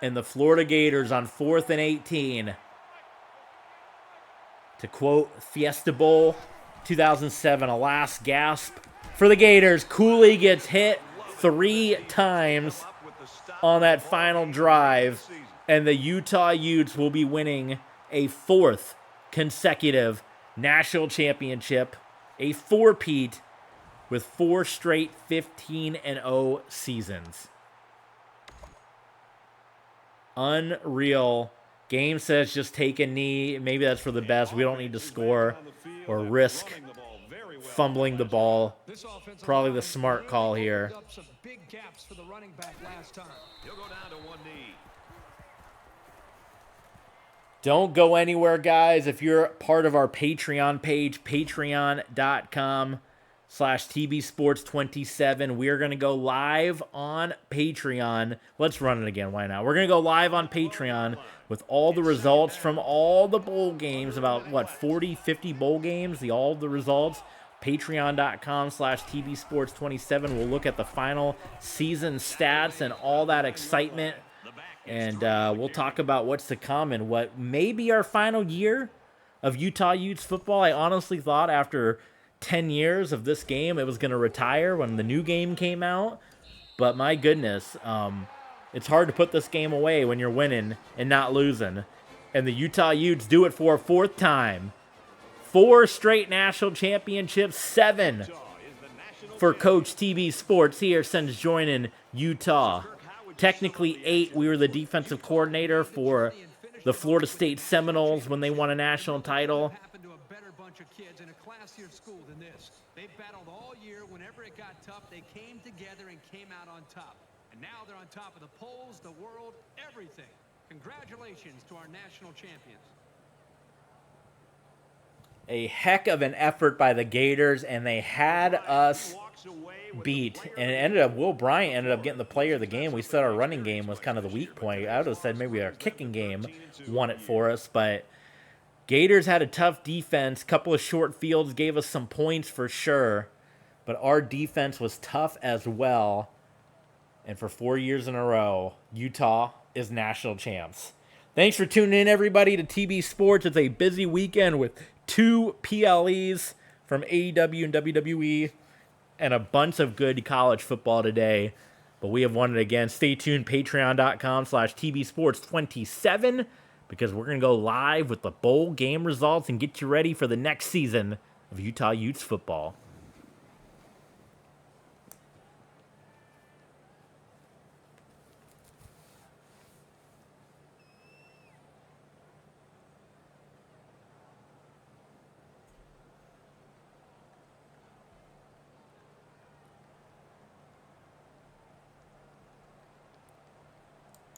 And the Florida Gators on 4th and 18. To quote Fiesta Bowl 2007, a last gasp for the Gators. Cooley gets hit 3 times on that final drive, and the Utah Utes will be winning a 4th consecutive national championship, a 4-peat with 4 straight 15-0 seasons. Unreal. Game says just take a knee. Maybe that's for the best. We don't need to score or risk fumbling the ball. Probably the smart call here. Don't go anywhere, guys. If you're part of our Patreon page, patreon.com/TBSports27, we're going to go live on Patreon. Let's run it again. Why not? We're going to go live on Patreon with all the results from all the bowl games, about, what, 40, 50 bowl games, all the results. Patreon.com/TBSports27. We'll look at the final season stats and all that excitement. And we'll talk about what's to come and what may be our final year of Utah Utes football. I honestly thought after 10 years of this game it was going to retire when the new game came out. But my goodness, it's hard to put this game away when you're winning and not losing. And the Utah Utes do it for a 4th time. 4 straight national championships, 7 for Coach TB Sports here since joining Utah. Technically 8. We were the defensive coordinator for the Florida State Seminoles when they won a national title. They battled all year. Whenever it got tough, they came together and came out on top. And now they're on top of the polls, the world, everything. Congratulations to our national champions. A heck of an effort by the Gators, and they had us beat. And it ended up, Will Bryant ended up getting the player of the game. We said our running game was kind of the weak point. I would have said maybe our kicking game won it for us, but Gators had a tough defense. Couple of short fields gave us some points for sure, but our defense was tough as well. And for 4 years in a row, Utah is national champs. Thanks for tuning in, everybody, to TB Sports. It's a busy weekend with 2 PLEs from AEW and WWE and a bunch of good college football today. But we have won it again. Stay tuned, patreon.com/TBSports27, because we're going to go live with the bowl game results and get you ready for the next season of Utah Utes football.